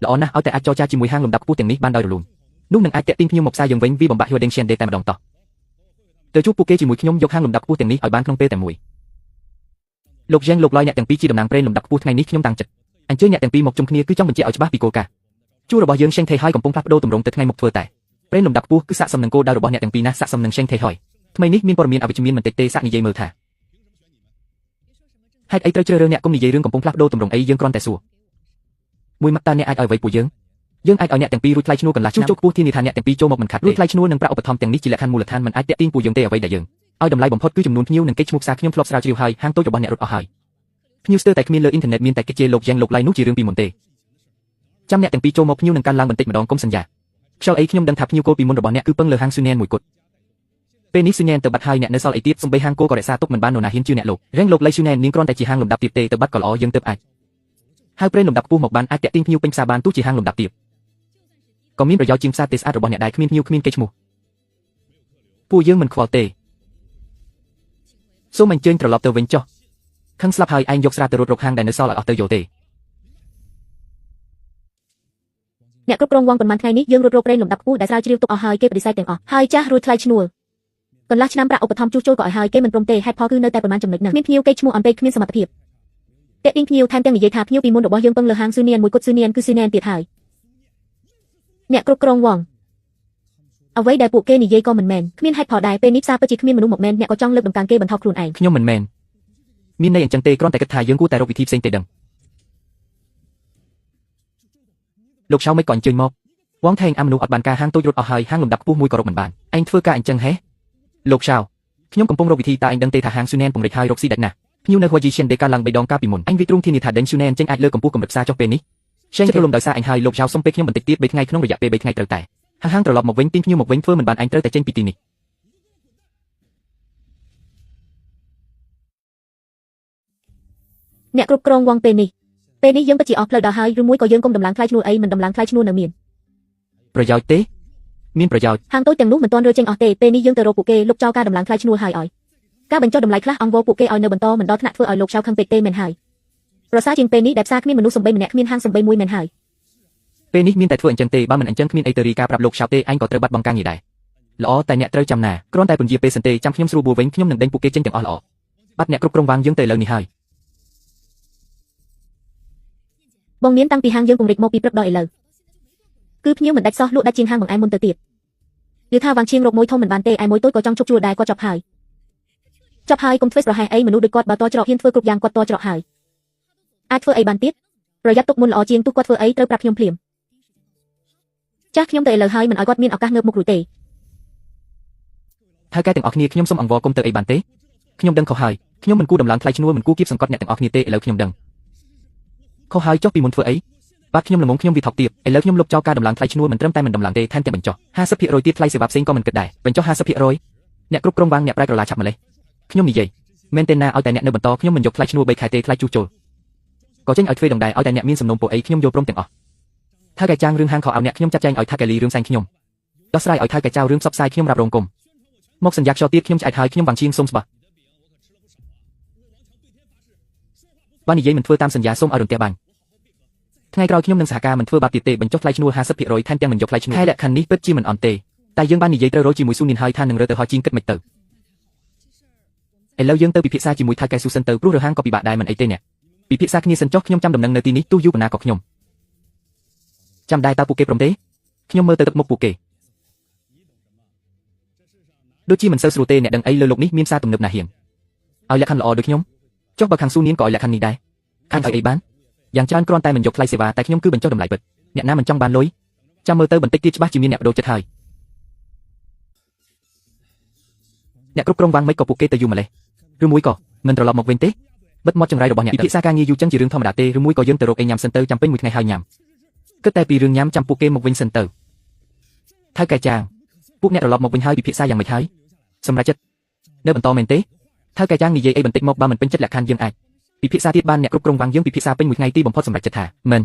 ល្អណាស់ឲ្យតែអាចចរចាជាមួយហាងលំដាប់ខ្ពស់ទាំងនេះបានដោយរលូននោះនឹងអាចតាក់ទាញភ្ញៀវមកផ្សារយើងវិញវាបំបាក់ Hidden Shen Day តែម្ដងតោះទៅជួបពួកគេជាមួយខ្ញុំយកហាងលំដាប់ខ្ពស់ទាំងនេះឲ្យបានក្នុងពេលតែមួយលោកយ៉ាងលោកឡយអ្នកទាំងពីរជាតំណាងប្រេនលំដាប់ខ្ពស់ថ្ងៃនេះខ្ញុំតាំងចិត្តអញ្ជើញអ្នកទាំងពីរមកជុំគ្នាគឺចង់បញ្ជាក់ឲ្យច្បាស់ពីគោលការណ៍ជួររបស់យើង Sheng Thai ហើយកំពុងផ្លាស់ប្ដូរទម្រង់ទៅថ្ងៃមុខធ្វើតែប្រេនលំដាប់ខ្ពស់គឺស័ក្តិសមនឹងគោលដៅរបស់អ្នកទាំងពីរណាស់ស័ក្តិសមនឹង Sheng Thai ហើយថ្មីនេះមានព័ត៌មានអវិជ្ជមានបន្តិចទេសាក់និយាយមើលថាហេតុអីត្រូវជ្រើសរើសអ្នកគុំនិយាយរឿងកំពុងផ្លាស់ប្ដូរទម្រង់អីយើងគ្រាន់តែសួរមួយម៉ាត់តើអ្នកអាចឲ្យអ្វីពួកយើងអាចឲ្យអ្នកទាំងពីររួចថ្លៃឈ្នួលកន្លះឆ្នាំជួបខ្ពស់ធានាថាអ្នកទាំងពីរចូលមកមិនខាតរួចថ្លៃឈ្នួលនិងប្រាក់ឧបត្ថម្ភទាំងនេះជាលក្ខខណ្ឌមូលដ្ឋានមិនអាចទាក់ទាញពួកយើងទេអ្វីដែលយើងឲ្យតម្លៃបំផុតគឺចំនួនភ្ញៀវនិងកិច្ចឈ្មោះផ្សារខ្ញុំធ្លាប់ស្រាវជ្រាវហើយហាងតូចរបស់អ្នករត់អស់ហើយភ្ញៀវស្ទើរតែគ្មានលើអ៊ីនធឺណិតមានតែកិច្ចជាលោកយ៉ាងលោកឡៃនោះជារឿងពីមុនទេចាំអ្នកទាំងពីរចូលមកភ្ញៀវនឹងកាន់ឡើងបន្តិចម្ដងកុំសន្យាខ្យល់អីខ្ញុំដឹងថាភ្ញៀវគោលពីមុនរបស់អ្នកគឺពឹងលើហាងស៊ូនែនមួយគត់ពេលនេះស៊ូនែនទៅបាត់ហើយអ្នកនៅសល់អីទៀតសំបីហាងគោក៏រក្សាទុកមិនបាននរណាហ៊ានជឿអ្នកលោករែងលោកឡៃស៊ូនែននាងគ្រាន់តែជាហាងលំដាប់ទាបទេទៅបាត់ក៏ល្អយើងទៅអាចហើយប្រេនលំដាប់ខ្ពស់មកបានអាចតាក់ទាញភ្ញៀវពេញផ្សារបានទោះជាហាងលំដាប់ទាបក៏មានប្រយោជន៍ជាងផ្សារទេស្អាតរបស់អ្នកដែរគ្មានភ្ញៀវគ្មានកិច្ចឈ្មោះពួកយើងមិនខ្វល់ទេសូមអញ្ជើញត្រឡប់ទៅវិញចុះខឹងស្លាប់ហើយឯងយកស្រាទៅរត់រកហាងដែលនៅសល់ឲ្យអស់ទៅយកទេអ្នកគ្រប់គ្រងវងប៉ុន្មានថ្ងៃនេះយើងរត់រកប្រេនលំដាប់ខ្ពស់ដែលស្រាវជ្រាវទុកអស់ហើយគេបដិសេធទាំងអស់ហើយចាស់រួចថ្លៃឈ្នួលកន្លះឆ្នាំប្រាក់ឧបត្ថម្ភជួសជុលក៏ឲ្យហើយគេមិនព្រមទេហេតុផលគឺនៅតែប៉ុន្មានចំណុចហ្នឹងមានភ្ញៀវគេឈ្មោះអន់ពេកគ្មានសមត្ថភាពតាក់ទាញភ្ញៀវថែមទាំងនិយាយថាភ្ញៀវពីមុនរបស់យើងពឹងលើហាងស៊ូនៀនមួយគត់ស៊ូនៀនគឺស៊ូនែនទៀតហើយអ្នកគ្រប់គ្រងវងអ្វីដែលពួកគេនិយាយក៏មិនមែនគ្មានហេតុផលដែរពេលនេះផ្សារពិតជាគ្មានមនុស្សមកមែនអ្នកក៏ចង់លើកដំកើងគេបន្ថោខ្លួនឯងខ្ញុំមិនមែនមានន័យអញ្ចឹងទេគ្រាន់តែគិតថាយើងគួរតែរកវិធីផ្សេងទេដឹងលោកឆៅមិនក៏អញ្ជើញមកវងថេងអាមនុស្សអត់បានការហាងតូចរត់អស់ហើយហាងលំដាប់ខ្ពស់មួយក៏រកមិនបានឯងធ្វើការអញ្ចឹងហេលោកឆៅខ្ញុំកំពុងរកវិធីតើឯងដឹងទេថាហាងស៊ូនែនពង្រីកហើយរកស៊ីដាច់ណាស់ភ្ញៀវនៅហួយជីឈៀនដេកាឡើង3ដងកាលពីមុនអញវិទ្រុងធានាថាដេញស៊ូនែនចេញអាចលើកកម្ពស់កម្រិតផ្សារចុះពេលនេះឆេងរលំដោយសារអញហើយលោកឆៅសុំពេលខ្ញុំបន្តិចទៀត3ថ្ងៃក្នុងរយៈពេល3ថ្ងៃត្រូវតែហាងត្រឡប់មកវិញទាញភ្ញៀវមកវិញធ្វើមិនបានអញត្រូវតែចេញពីទីនេះអ្នកគ្រប់គ្រងវងពេលនេះយើងពិតជាអស់ផ្លូវដល់ហើយឬមួយក៏យើងកុំដំឡើងថ្លៃឈ្នួលអីមិនដំឡើងថ្លៃឈ្នួលនៅមានប្រយោជន៍ទេមានប្រយោជន៍ហាងតូចទាំងនោះមិនទាន់រើចេញអស់ទេពេលនេះយើងទៅរកពួកគេលុបចោលការដំឡើងថ្លៃឈ្នួលហើយឲ្យការបញ្ចុះតម្លៃខ្លះអង្វរពួកគេឲ្យនៅបន្តមិនដល់ថ្នាក់ធ្វើឲ្យលោកឆៅខឹងពេកទេមែនហើយប្រសើរជាងពេលនេះដែលផ្សារគ្មានមនុស្សសំបីម្នាក់គ្មានហាងសំបីមួយមែនហើយពេលនេះមានតែធ្វើអញ្ចឹងទេបើមិនអញ្ចឹងគ្មានអីទៅរីការប្រាប់លោកឆៅទេអញក៏ត្រូវបាត់បង់ការងារដែរល្អតែអ្នកត្រូវចាំណាគ្រាន់តែពន្យាពេលសិនទេចាំខ្ញុំស្រួលបួលវិញខ្ញុំនឹងដេញពួកគេចេញទាំងអស់ល្អបាត់អ្នកគ្រប់គ្រងវាងយើងទៅឥឡូវនេះហើយបងនាងតាំងពីហាងយើងពង្រីកមកពីព្រឹកដល់ឥឡូវគឺភ្ញៀវមិនដាច់សោះលក់ដាច់ជាងហាងបង្អែមមុនទៅទៀតយល់ថាវាងឈៀងរកមួយធំមិនបានទេឯមួយតូចក៏ចង់ជប់ជួលដែរក៏ចប់ហើយកុំធ្វើប្រហែសអីមនុស្សដូចគាត់បើតច្រកហ៊ានធ្វើគ្រប់យ៉ាងគាត់តច្រកហើយអាចធ្វើអីបានទៀត ប្រយ័ត្នទុកមុនល្អជាងទូគាត់ធ្វើអីត្រូវប្រាប់ខ្ញុំភ្លាមចាស់ខ្ញុំទៅឥឡូវហើយមិនឲ្យគាត់មានឱកាសងើបមុខរួចទេ ថៅកែទាំងអស់គ្នាខ្ញុំសូមអង្វរគុំទៅអីបានទេខ្ញុំដឹងខុសហើយខ្ញុំមិនគួរដំឡើងថ្លៃឈ្នួលមិនគួរគៀបសង្កត់អ្នកទាំងអស់គ្នាទេឥឡូវខ្ញុំដឹងខុសហើយចុះពីមុនធ្វើអីបាទខ្ញុំល្ងងខ្ញុំវាថោកទាបឥឡូវខ្ញុំលុបចោលការដំឡើងថ្លៃឈ្នួលមិនត្រឹមតែមិនដំឡើងទេថែមទាំងបញ្ចុះ 50% ទៀតថ្លៃសេវាផ្សេងក៏មិនគិតដែរបញ្ចុះ 50% អ្នកគ្រប់គ្រងវាងអ្នកប្រែក្រឡាឆាប់ម្លេះខ្ញុំនិយាយមែនទេណាឲ្យតែអ្នកនៅបន្តខ្ញុំមិនយកថ្លៃឈ្នួល3ខែទេថ្លៃជួសជុលក៏ចេញឲ្យទ្វេដងដែរឲ្យតែអ្នកមានសំណុំពរអីខ្ញុំយកព្រមទាំងអស់ថៅកែចាងរឿងហាងខោឲ្យអ្នកខ្ញុំចាត់ចែងឲ្យថៅកែលីរឿងសែងខ្ញុំដោះស្រាយឲ្យថៅកែចៅរឿងផ្សព្វផ្សាយខ្ញុំរាប់រងគុំមកសញ្ញាខ្យល់ទៀតខ្ញុំឆ្អែតហើយខ្ញុំវ៉ាងឈៀងសូមស្បោះបាននិយាយមិនធ្វើតាមសញ្ញាសូមឲ្យរន្ទះបាញ់ថ្ងៃក្រោយខ្ញុំនឹងសហការមិនធ្វើបាបទៀតទេបញ្ចុះថ្លៃឈ្នួល 50% ថែមទាំងមិនយកថ្លៃឈ្នួលខែលក្ខខណ្ឌនេះពិតជាមិនអន់ទេតែយើងបាននិយាយត្រូវរកជាមួយស៊ូនីនហើយថានឹងរើទៅហោះជីងគិតមិនទៅឥឡូវយើងទៅពិភាក្សាជាមួយថៅកែស៊ូសិនទៅព្រោះរើហាងក៏ពិបាកដែរមិនអីទេអ្នកពិភាក្សាគ្នាសិនចុះខ្ញុំចាំដំណឹងនៅទីនេះទោះយូរប៉ុណ្ណាក៏ខ្ញុំចាំដែរតើពួកគេព្រមទេខ្ញុំមើលទៅទឹកមុខពួកគេដូចជាមិនសូវស្រួលទេអ្នកដឹងអីលើលោកនេះមានសារទំនើបណាស់ហៀងឲ្យលក្ខខណ្ឌល្អដូចខ្ញុំចុះបើខាងស៊ូនីនក៏ឲ្យលក្ខខណ្ឌនេះដែរខាងឲ្យអីបានយ៉ាងច្រើនគ្រាន់តែមិនយកថ្លៃសេវាតែខ្ញុំគឺបញ្ចុះតម្លៃពិតអ្នកណាមិនចង់បានលុយចាំមើលទៅបន្តិចទៀតច្បាស់ជាមានអ្នកបដូរចិត្តហើយអ្នកគ្រប់គ្រងវាងមិនក៏ពួកគេទៅយូរម្លេះឬមួយក៏មិនត្រឡប់មកវិញទេបិទមាត់ចង្រៃរបស់អ្នកពិភាក្សាការងារយូរចឹងជារឿងធម្មតាទេឬមួយក៏យើងទៅរកអីញ៉ាំសិនទៅចាំពេញមួយថ្ងៃហើយញ៉ាំគិតតែពីរឿងញ៉ាំចាំពួកគេមកវិញសិនទៅថៅកែចាងពួកអ្នកត្រឡប់មកវិញហើយពិភាក្សាយ៉ាងម៉េចហើយសម្រាប់ចិត្តនៅបន្តមែនទេថៅកែចាងនិយាយអីបន្តិចមកបើមិនពេញចិត្តលក្ខខណ្ឌយើងអាចពិភាក្សាទៀតបានអ្នកគ្រប់គ្រងវាងយើងពិភាក្សាពេញមួយថ្ងៃទីបំផុតសម្រាប់ចិត្តថាមិន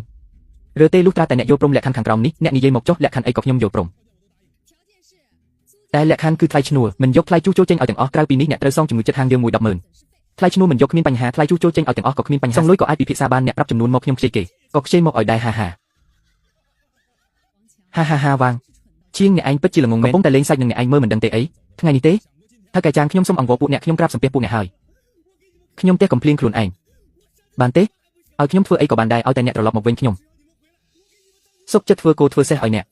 រើទេលុះត្រាតែអ្នកយល់ព្រមលក្ខខណ្ឌខាងក្រោមនេះអ្នកនិយាយមកចុះលក្ខខណ្ឌអីក៏ខ្ញុំយល់ព្រមតែលក្ខខណ្ឌគឺថ្លៃឈ្នួលមិនយកថ្លៃជួសជុលចេញឲ្យទាំងអស់ក្រៅពីនេះអ្នកត្រូវសងជំនួយចិត្តហាងយើង110,000ថ្លៃឈ្នួលមិនយកគ្មានបញ្ហាថ្លៃជួសជុលចេញឲ្យទាំងអស់ក៏គ្មានបញ្ហាសងលុយក៏អាចពិភាក្សាបានអ្នកប្រាប់ចំនួនមកខ្ញុំខ្ចីគេក៏ខ្ចីមកឲ្យដែរហាវាងជាងអ្នកឯងពិតជាល្ងងមែនកំពុងតែលេងសាច់នឹងអ្នកឯងមើលមិនដឹងទេអីថ្ងៃនេះទេថៅកែចាងខ្ញុំសូមអង្វរពួកអ្នកខ្ញុំក្រាបសំពះពួកអ្នកហើយខ្ញុំទេកំភ្លៀងខ្លួនឯងបានទេឲ្យខ្ញុំធ្វើអីក៏បានដែរឲ្យតែអ្នកត្រឡប់មកវិញខ្ញុំសុខចិត្តធ្វើគោធ្វើសេះឲ្យអ្ន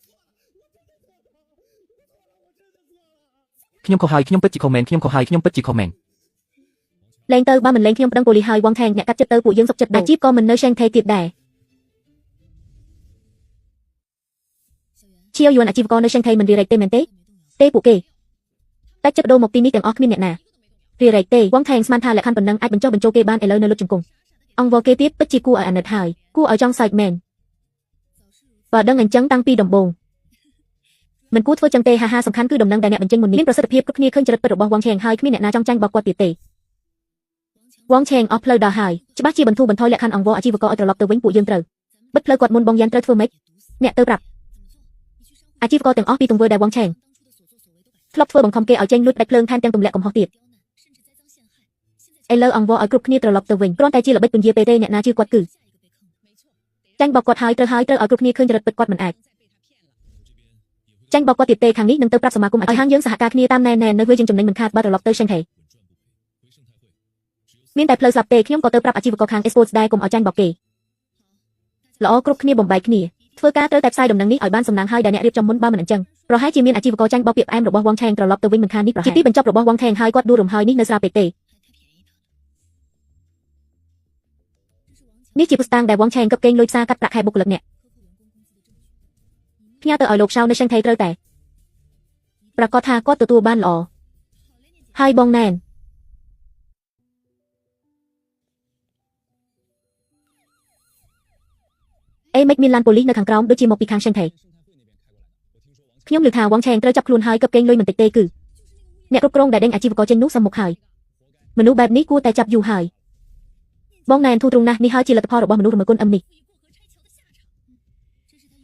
កខ្ញុំខុសហើយខ្ញុំពិតជាខុសមែនខ្ញុំខុសហើយខ្ញុំពិតជាខុសមែនលេងទៅបើមិនលេងខ្ញុំប្តឹងប៉ូលីសហើយវងថែងអ្នកកាត់ចិត្តទៅពួកយើងសុខចិត្តអាជីពក៏មិននៅឆេងថេទៀតដែរជាយួនអាជីវករនៅឆេងថេមិនរីរែកទេមែនទេពួកគេតែចិត្តដូរមកទីនេះទាំងអស់គ្មានអ្នកណារីរែកទេវងថែងស្មានថាលក្ខខណ្ឌប៉ុណ្ណឹងអាចបញ្ចុះបញ្ចូលគេបានឥឡូវនៅលុតជង្គង់អង្គវគេទៀតពិតជាគួរឲ្យអាណិតហើយគួរឲ្យចង់សើចមែនបើដឹងអញ្ចឹងតាំងពីដំបូងមិនគួរធ្វើចឹងទេសំខាន់គឺដំណឹងដែលអ្នកបញ្ចេញមុននេះមានប្រសិទ្ធភាពគ្រប់គ្នាឃើញចរិតពិតរបស់វងឆេងហើយគ្មានអ្នកណាចង់ចាញ់បោកគាត់ទៀតទេវងឆេងអស់ផ្លូវដល់ហើយច្បាស់ជាបន្ធូរបន្ថយលក្ខខណ្ឌអង្គអាជីវករឲ្យត្រឡប់ទៅវិញពួកយើងត្រូវបិទផ្លូវគាត់មុនបងយ៉ាងត្រូវធ្វើម៉េចអ្នកទៅប្រាប់អាជីវករទាំងអស់ពីទង្វើដែលវងឆេងធ្លាប់ធ្វើបង្ខំគេឲ្យចេញលួចដាច់ភ្លើងថែមទាំងទម្លាក់កំហុសទៀតឥឡូវអង្គឲ្យគ្រប់គ្នាត្រឡប់ទៅវិញគ្រាន់តែជាល្បិចពន្យាពេលទេអ្នកណាជឿគាត់គឺចាញ់បោកគាត់ហើយត្រូវឲ្យគ្រប់គ្នាឃើញចរិតពិតគាត់មិនអាចចាញ់បោកគាត់ទៀតទេខាងនេះនឹងទៅប្រាប់សមាគមឲ្យហាងយើងសហការគ្នាតាមណែនៅវាយើងចំណេញមិនខាតបើត្រឡប់ទៅឆេងថេមានតែផ្លូវស្លាប់ទេខ្ញុំក៏ទៅប្រាប់អាជីវករខាង Esports ដែរកុំឲ្យចាញ់បោកគេល្អគ្រប់គ្នាបំបែកគ្នាធ្វើការត្រូវតែផ្សាយដំណឹងនេះឲ្យបានសំណាងហើយដែលអ្នករៀបចំមុនបើមិនអញ្ចឹងប្រហែលជាមានអាជីវករចាញ់បោកពាក្យផ្អែមរបស់វងឆេងត្រឡប់ទៅវិញមិនខាននេះប្រហែលជាទីបញ្ចប់របស់វងឆេងហើយគាត់ដួលរំហើយនេះនៅស្រាលពេកទេនេះជាពុស្តាងដែលវងឆេងកឹបកេងលុយផ្សារកាត់ប្រាក់ខែបុគ្គលិកអ្នកផ្ញើទៅឲ្យលោកឆៅនៅឆេងថេត្រូវតែប្រកាសថាគាត់ទទួលបានល្អហើយបងណែនអេមិនមានឡានប៉ូលីសនៅខាងក្រោមដូចជាមកពីខាងឆេងថេខ្ញុំឮថាវងឆេងត្រូវចាប់ខ្លួនហើយកឹបកេងលុយមិនតិចទេគឺអ្នកគ្រប់គ្រងដែលដេញអាជីវករចេញនោះសំមុខហើយមនុស្សបែបនេះគួរតែចាប់យូរហើយបងណែនធូរទ្រង់ណាស់នេះហើយជាលទ្ធផលរបស់មនុស្សរមើគុណអឹមនេះ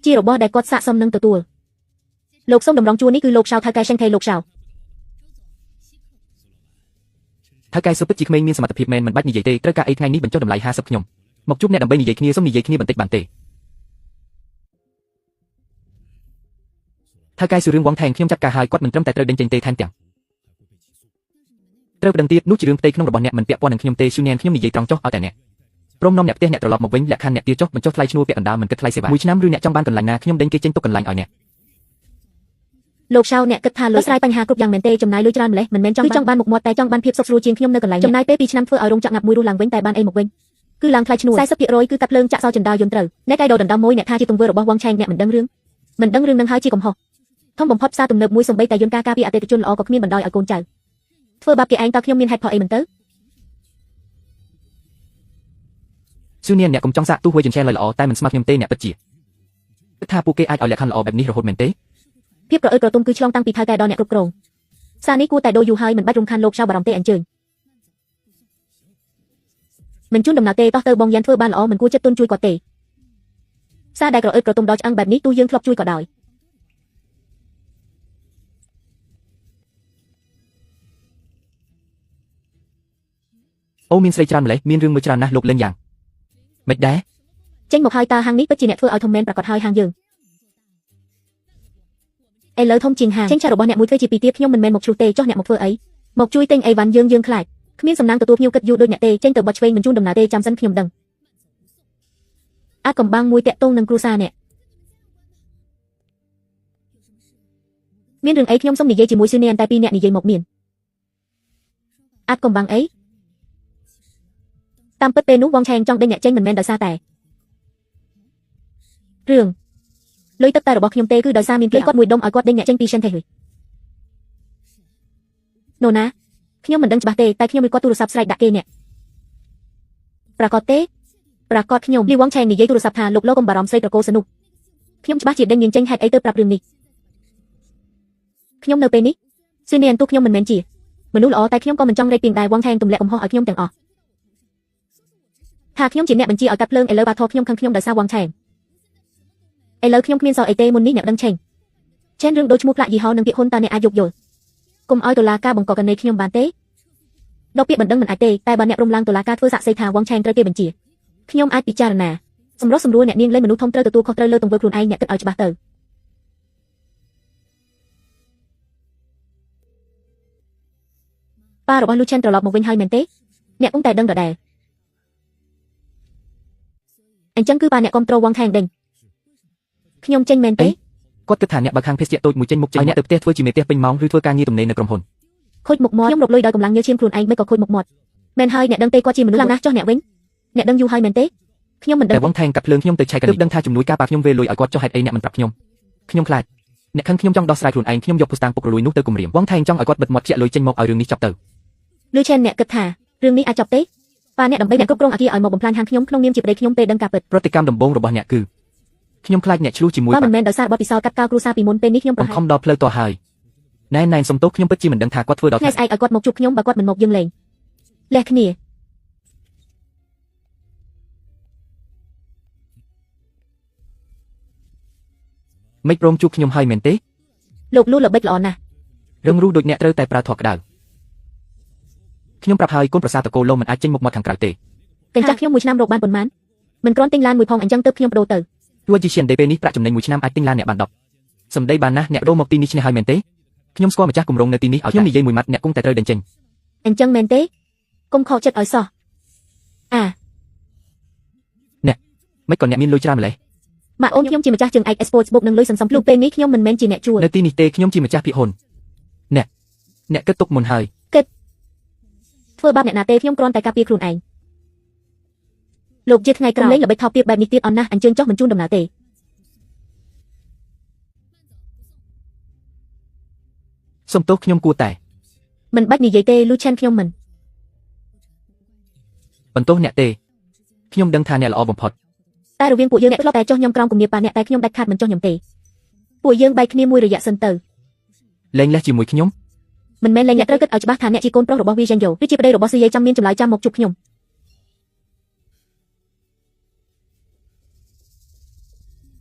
ជារបស់ដែលគាត់ស័ក្តិសមនឹងទទួលលោកសូមតម្រង់ជួរនេះគឺលោកឆៅថៅកែឆេងថេលោកឆៅថៅកែសុពិតជាក្មេងមានសមត្ថភាពមែនមិនបាច់និយាយទេត្រូវការអីថ្ងៃនេះបញ្ចុះតម្លៃ50ខ្ញុំមកជួបអ្នកដើម្បីនិយាយគ្នាសូមនិយាយគ្នាបន្តិចបានទេថៅកែស៊ូរឿងវងថែងខ្ញុំចាត់ការហើយគាត់មិនត្រឹមតែត្រូវដេញចេញទេថែមទាំងត្រូវប្តឹងទៀតនោះជារឿងផ្ទៃក្នុងរបស់អ្នកមិនពាក់ព័ន្ធនឹងខ្ញុំទេស៊ូនៀនខ្ញុំនិយាយត្រង់ចុះឲ្យតែអ្នកព្រមនាំអ្នកផ្ទះអ្នកត្រឡប់មកវិញលក្ខខណ្ឌអ្នកទាចុះបញ្ចុះថ្លៃឈ្នួលពាក់កណ្ដាលមិនគិតថ្លៃសេវាមួយឆ្នាំឬអ្នកចង់បានកន្លែងណាខ្ញុំដេញគេចេញទុកកន្លែងឲ្យអ្នកលោកឆៅអ្នកគិតថាលុយស្រ័យបញ្ហាគ្រប់យ៉ាងមែនទេចំណាយលុយច្រើនម្លេះមិនមែនចង់បានមុខមាត់តែចង់បានភាពសុខស្រួលជាងខ្ញុំនៅកន្លែងចំណាយពេល2ឆ្នាំធ្វើឲ្យរោងចក្រងាប់មួយរស់ឡើងវិញតែបានអីមកវិញ គឺឡើងថ្លៃឈ្នួល40%គឺកាត់ភ្លើងចាក់សោចិនដាយន្តត្រូវអ្នកកាយដោដណ្ដំមួយអ្នកថាជាទង្វើរបស់វងឆែងអ្នកមិនដឹងរឿងនឹងហើយជាកំហុសធំបំផុតផ្សារទំនើបមួយសំបីតែយន្តការការពារអតិថិជនល្អក៏គ្មានបណ្ដោយឲ្យកូនចៅធ្វើបាបគេឯងតើខ្ញុំមានហេតុផលអីមិនទៅ ស៊ូនៀនអ្នកកុំចង់សាកទោះហួយចិនឆែនល្អតែមិនស្មើខ្ញុំទេអ្នកពិតជាគិតថាពួកគេអាចឲ្យលក្ខខណ្ឌល្អបែបនេះរហូតមែនទេភាពប្រអើក្រទុំគឺឆ្លងតាំងពីថៅកែដល់អ្នកគ្រប់គ្រងផ្សារនេះគួរតែដូរយូរហើយមិនបាច់រំខានលោកចៅបារម្ភទេអញ្ជើញមិនជូនដំណើរទេតោះទៅបងយ៉ានធ្វើបានល្អមិនគួរចិត្តទុនជួយគាត់ទេផ្សារដែលក្រអើក្រទុំដល់ឆ្អឹងបែបនេះទោះយើងធ្លាប់ជួយក៏ដោយអូមានស្រីច្រើនម្លេះមានរឿងមួយច្រើនណាស់លោកលេងយ៉ាងមិនដែរចេញមកហើយតើហាងនេះពិតជាអ្នកធ្វើឲ្យធំមែនប្រកាសហើយហាងយើងឥឡូវធំជាងហាងចេញឆារបស់អ្នកមួយធ្វើជាពីទៀតខ្ញុំមិនមែនមកឆ្លុះទេចុះអ្នកមកធ្វើអីមកជួយទិញអីវ៉ាន់យើងខ្លាចគ្មានសំណាងទទួលភ្ញៀវគិតយូរដូចអ្នកទេចេញទៅបោះឆ្វេងមិនជូនដំណើរទេចាំសិនខ្ញុំដឹងអាចកំបាំងមួយតាក់ទងនឹងគ្រូសាអ្នកមានរឿងអីខ្ញុំសុំនិយាយជាមួយស៊ឺនៀនតែពីរអ្នកនិយាយមកមានអាចកំបាំងអីតាមពិតពេលនោះវងឆែងចង់ដេញអ្នកចេញមិនមែនដោយសារតែរឿងលុយទឹកតែរបស់ខ្ញុំទេគឺដោយសារមានគេគាត់មួយដុំឲ្យគាត់ដេញអ្នកចេញពីសិនទេណូណាខ្ញុំមិនដឹងច្បាស់ទេតែខ្ញុំមានគាត់ទូរស័ព្ទស្រែកដាក់គេអ្នកប្រកាសទេប្រកាសខ្ញុំលីវងឆែងនិយាយទូរស័ព្ទថាលោកកុំបារម្ភស្រីប្រកោសនុខ្ញុំច្បាស់ជាដេញនាងចេញហេតុអីទៅប្រាប់រឿងនេះខ្ញុំនៅពេលនេះស៊ឺនៀនទូខ្ញុំមិនមែនជាមនុស្សល្អតែខ្ញុំក៏មិនចង់រែកពីងដែរវងឆែងទម្លាក់កំហុសឲ្យខ្ញុំទាំងអស់ថាខ្ញុំជាអ្នកបញ្ជាឲ្យកាត់ភ្លើងឥឡូវបាធខ្ញុំខឹងខ្ញុំដោយសារវងឆែងឥឡូវខ្ញុំគ្មានសល់អីទេមុននេះអ្នកដឹងឆេងចេនរឿងដូចឈ្មោះផ្លាកយីហោនិងពាក្យហ៊ុនតើអ្នកអាចយកយល់កុំឲ្យតុលាការបង្កកណីខ្ញុំបានទេដល់ពាក្យបណ្ដឹងមិនអាចទេតែបើអ្នកព្រមឡើងតុលាការធ្វើសាកសីថាវងឆែងត្រូវគេបញ្ជាខ្ញុំអាចពិចារណាសម្រុះសម្រួលអ្នកនាងលេងមនុស្សធំត្រូវទទួលខុសត្រូវលើទង្វើខ្លួនឯងអ្នកគិតឲ្យច្បាស់ទៅប៉ារបស់លូឆេនត្រឡប់មកវិញហើយមែនទេអ្នកគង់តែដឹងដដែលអញ្ចឹងគឺប៉ាអ្នកគ្រប់គ្រងវងឆែងដេញខ្ញុំចេញមែនទេគាត់គិតថាអ្នកបើខាងភេសជ្ជៈតូចមួយចេញមុខចេញអ្នកទៅផ្ទះធ្វើជាមេផ្ទះពេញម៉ោងឬធ្វើការងារទំនេរនៅក្រុមហ៊ុនខូចមុខមាត់ខ្ញុំរកលុយដោយកម្លាំងញើឈាមខ្លួនឯងមិនក៏ខូចមុខមាត់មែនហើយអ្នកដឹងទេគាត់ជាមនុស្សខ្លាំងណាស់ចុះអ្នកវិញអ្នកដឹងយូរហើយមែនទេខ្ញុំមិនដឹងតែវងថែងកាត់ភ្លើងខ្ញុំទៅឆែកកដឹងថាជំនួយការប៉ាខ្ញុំវេលុយឲ្យគាត់ចុះហេតុអីអ្នកមិនប្រាប់ខ្ញុំខ្លាចអ្នកខឹងខ្ញុំចង់ដោះស្រាយខ្លួនឯងខ្ញុំយកពុស្តាងពុករលួយនោះទៅគំរាមវងថែងចង់ឲ្យគាត់បិទមាត់ជាក់លុយចេញមកឲ្យរឿងនេះចប់ទៅលឺឆេនអ្នកគិតថារឿងនេះអាចចប់ទេប៉ាអ្នកដើម្បីអ្នកគ្រប់គ្រងអគារឲ្យមកបំផ្លាញហាងខ្ញុំក្នុងនាមជាប្តីខ្ញុំពេលដឹងការពិតប្រតិកម្មដំបូងរបស់អ្នកគឺខ្ញុំខ្លាចអ្នកឆ្លុះជាមួយប៉ាមិនមែនដោយសារបទពិសោធន៍កាត់កោគ្រូសាពីមុនពេលនេះខ្ញុំប្រហែលខំដល់ផ្លូវតោះហើយណែសុំទោសខ្ញុំពិតជាមិនដឹងថាគាត់ធ្វើដល់ថ្ងៃស្អែកឲ្យគាត់មកជួបខ្ញុំបើគាត់មិនមកយើងលេងលះគ្នាមិនព្រមជួបខ្ញុំហើយមែនទេលោកលូល្បិចល្អណាស់រឹងរូសដូចអ្នកត្រូវតែប្រើធម៌ក្តៅខ្ញុំប្រាប់ហើយកូនប្រសាតកោលោមិនអាចចេញមុខមាត់ខាងក្រៅទេកញ្ចាស់ខ្ញុំមួយឆ្នាំរកបានប៉ុន្មានមិនគ្រាន់ទិញឡានមួយផងអញ្ចឹងទៅខ្ញុំបដូរទៅទោះជាឈានដេពេលនេះប្រាក់ចំណេញមួយឆ្នាំអាចទិញឡានអ្នកបាន10សម្ដីបានណាស់អ្នកដូរមកទីនេះឈ្នះហើយមែនទេខ្ញុំស្គាល់ម្ចាស់គម្រោងនៅទីនេះឲ្យខ្ញុំនិយាយមួយម៉ាត់អ្នកគង់តែត្រូវដេញចេញអញ្ចឹងមែនទេកុំខកចិត្តឲ្យសោះអ្នកមិនក៏អ្នកមានលុយច្រើនម្ល៉េះម៉ាក់អូនខ្ញុំជាម្ចាស់ជើងឯក Sports Book និងលុយសន្សំលោកពេលនេះខ្ញុំមិនមែនជាអ្នកជួលនៅទីនេះទេខ្ញុំជាម្ចាស់ភាគហ៊ុនអ្នកគិតទុកមុនហើយគិតធ្វើបាបអ្នកណាទេខ្ញុំគ្រាន់តែការពារខ្លួនឯងលោកជាថ្ងៃក្រោយលេងល្បិចថោកទាបបែបនេះទៀតអន់ណាស់អញ្ជើញចុះមិនជូនដំណើរទេសុំទោសខ្ញុំគួរតែមិនបាច់និយាយទេលូឆានខ្ញុំមិនបន្ទោសអ្នកទេខ្ញុំដឹងថាអ្នកល្អបំផុតតែរវាងពួកយើងអ្នកធ្លាប់តែចុះខ្ញុំក្រោមគំនាបប៉ាអ្នកតែខ្ញុំដាច់ខាតមិនចុះខ្ញុំទេពួកយើងបែកគ្នាមួយរយៈសិនទៅលែងលះជាមួយខ្ញុំមិនមែនលែងអ្នកត្រូវគិតឲ្យច្បាស់ថាអ្នកជាកូនប្រុសរបស់វីយ៉ាងយ៉ូឬជាប្តីរបស់ស៊ឺយាយចាំមានចម្លើយចាំមកជួបខ្ញុំ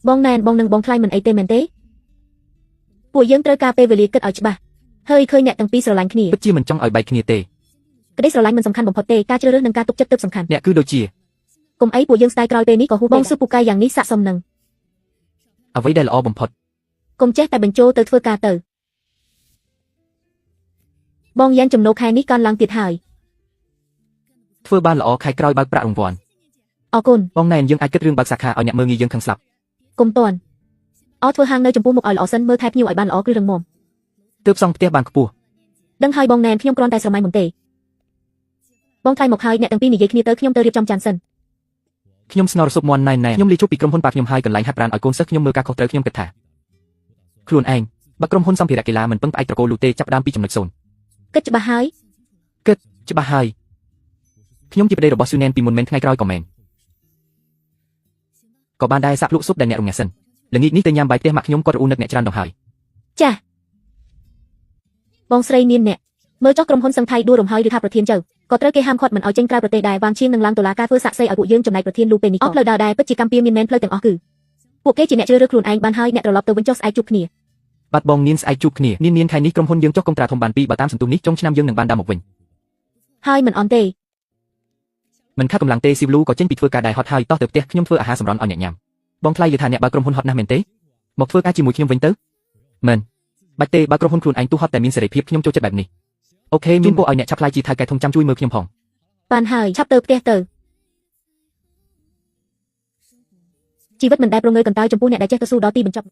បងណែនបងនឹងបងថ្លៃមិនអីទេមែនទេពួកយើងត្រូវការពេលវេលាគិតឲ្យច្បាស់ហើយឃើញអ្នកទាំងពីរស្រឡាញ់គ្នាពិតជាមិនចង់ឲ្យបែកគ្នាទេក្តីស្រឡាញ់មិនសំខាន់បំផុតទេការជ្រើសរើសនិងការទុកចិត្តទើបសំខាន់អ្នកគឺដូចជាកុំអីពួកយើងស្ដាយក្រោយពេលនេះក៏ហួសបងស៊ឺពូកែយ៉ាងនេះស័ក្តិសមនឹងអ្វីដែលល្អបំផុតកុំចេះតែបញ្ចូលទៅធ្វើការទៅបងយ៉ានចំណូលខែនេះកើនឡើងទៀតហើយធ្វើបានល្អខែក្រោយបើកប្រាក់រង្វាន់អរគុណបងណែនយើងអាចគិតរឿងបើកសាខាឲ្យអ្នកមើលងាយយើងខឹងស្លាប់កុំតន់ធ្វើហាងនៅចំពោះមុខឲ្យល្អសិនមើលថែភ្ញៀវឲ្យបានល្អគឺរឹងមាំទើបសង់ផ្ទះបានខ្ពស់ដឹងហើយបងណែនខ្ញុំគ្រាន់តែស្រមៃមុនទេបងថ្លៃមកហើយអ្នកទាំងពីរនិយាយគ្នាទៅខ្ញុំទៅរៀបចំចានសិន ខ្ញុំស្នរសុបមន់ណៃណែខ្ញុំលាជួបពីក្រុមហ៊ុនប៉ាខ្ញុំហើយកន្លែងហាត់ប្រាណឲ្យកូនសិស្សខ្ញុំមើលការខុសត្រូវខ្ញុំគិតថាខ្លួនឯងបើក្រុមហ៊ុនសម្ភារៈកីឡាមិនពឹងផ្អែកត្រកូលលូទេចាប់ដើមពីចំណុច0 គិតច្បាស់ហើយ គិតច្បាស់ហើយខ្ញុំជាប្តីរបស់ស៊ូណែនពីមុនមែនថ្ងៃក្រោយក៏មែនក៏បានដែរសាក់លក់ស៊ុបដែលអ្នករងាសិនល្ងាចនេះទៅញ៉ាំបាយផ្ទះម៉ាក់ខ្ញុំគាត់រអ៊ូនឹកអ្នកច្រើនដងហើយ ចាបងស្រីនាងអ្នកមើលចុះក្រុមហ៊ុនសង្ថៃដួលរំហើយឬថាប្រធានចៅក៏ត្រូវគេហាមឃាត់មិនឲ្យចេញក្រៅប្រទេសដែរវ៉ាងឈៀងនឹងឡើងតុលាការធ្វើសាក់សីឲ្យពួកយើងចំណែកប្រធានលូពេលនេះអស់ផ្លូវដើរដែរពិតជាកម្មពៀមានមែនផ្លូវទាំងអស់គឺពួកគេជាអ្នកជ្រើសរើសខ្លួនឯងបានហើយអ្នកត្រឡប់ទៅវិញចុះស្អែកជួបគ្នា បាត់បងនាងស្អែកជួបគ្នានាងខែនេះក្រុមហ៊ុនយើងចុះកុងត្រាធំបានពីបើតាមសន្ទុះនេះចុងឆ្នាំយើងនឹងបានដើរមកវិញ ហើយមិនអន់ទេ មិនខាត់កម្លាំងទេស៊ីវលូក៏ចេញពីធ្វើការដែរហត់ហើយតោះទៅផ្ទះខ្ញុំធ្វើអាហារសម្រន់ឲ្យអ្នកញ៉ាំបងថ្លៃលើថាអ្នកបើក្រុមហ៊ុនហត់ណាស់មែនទេមកធ្វើការជាមួយខ្ញុំវិញទៅមិនបាច់ទេបើក្រុមហ៊ុនខ្លួនឯងទូហត់តែមានសេរីភាពខ្ញុំចូលចិត្តបែបនេះអូខេមានពួកឲ្យអ្នកឆាប់ថ្លៃជីថៅកែធំចាំជួយមើលខ្ញុំផង បានហើយឆាប់ទៅផ្ទះទៅជីវិតមិនដែលប្រងើយកន្តើយចំពោះអ្នកដែលចេះទៅស៊ូដល់ទីបញ្ចប់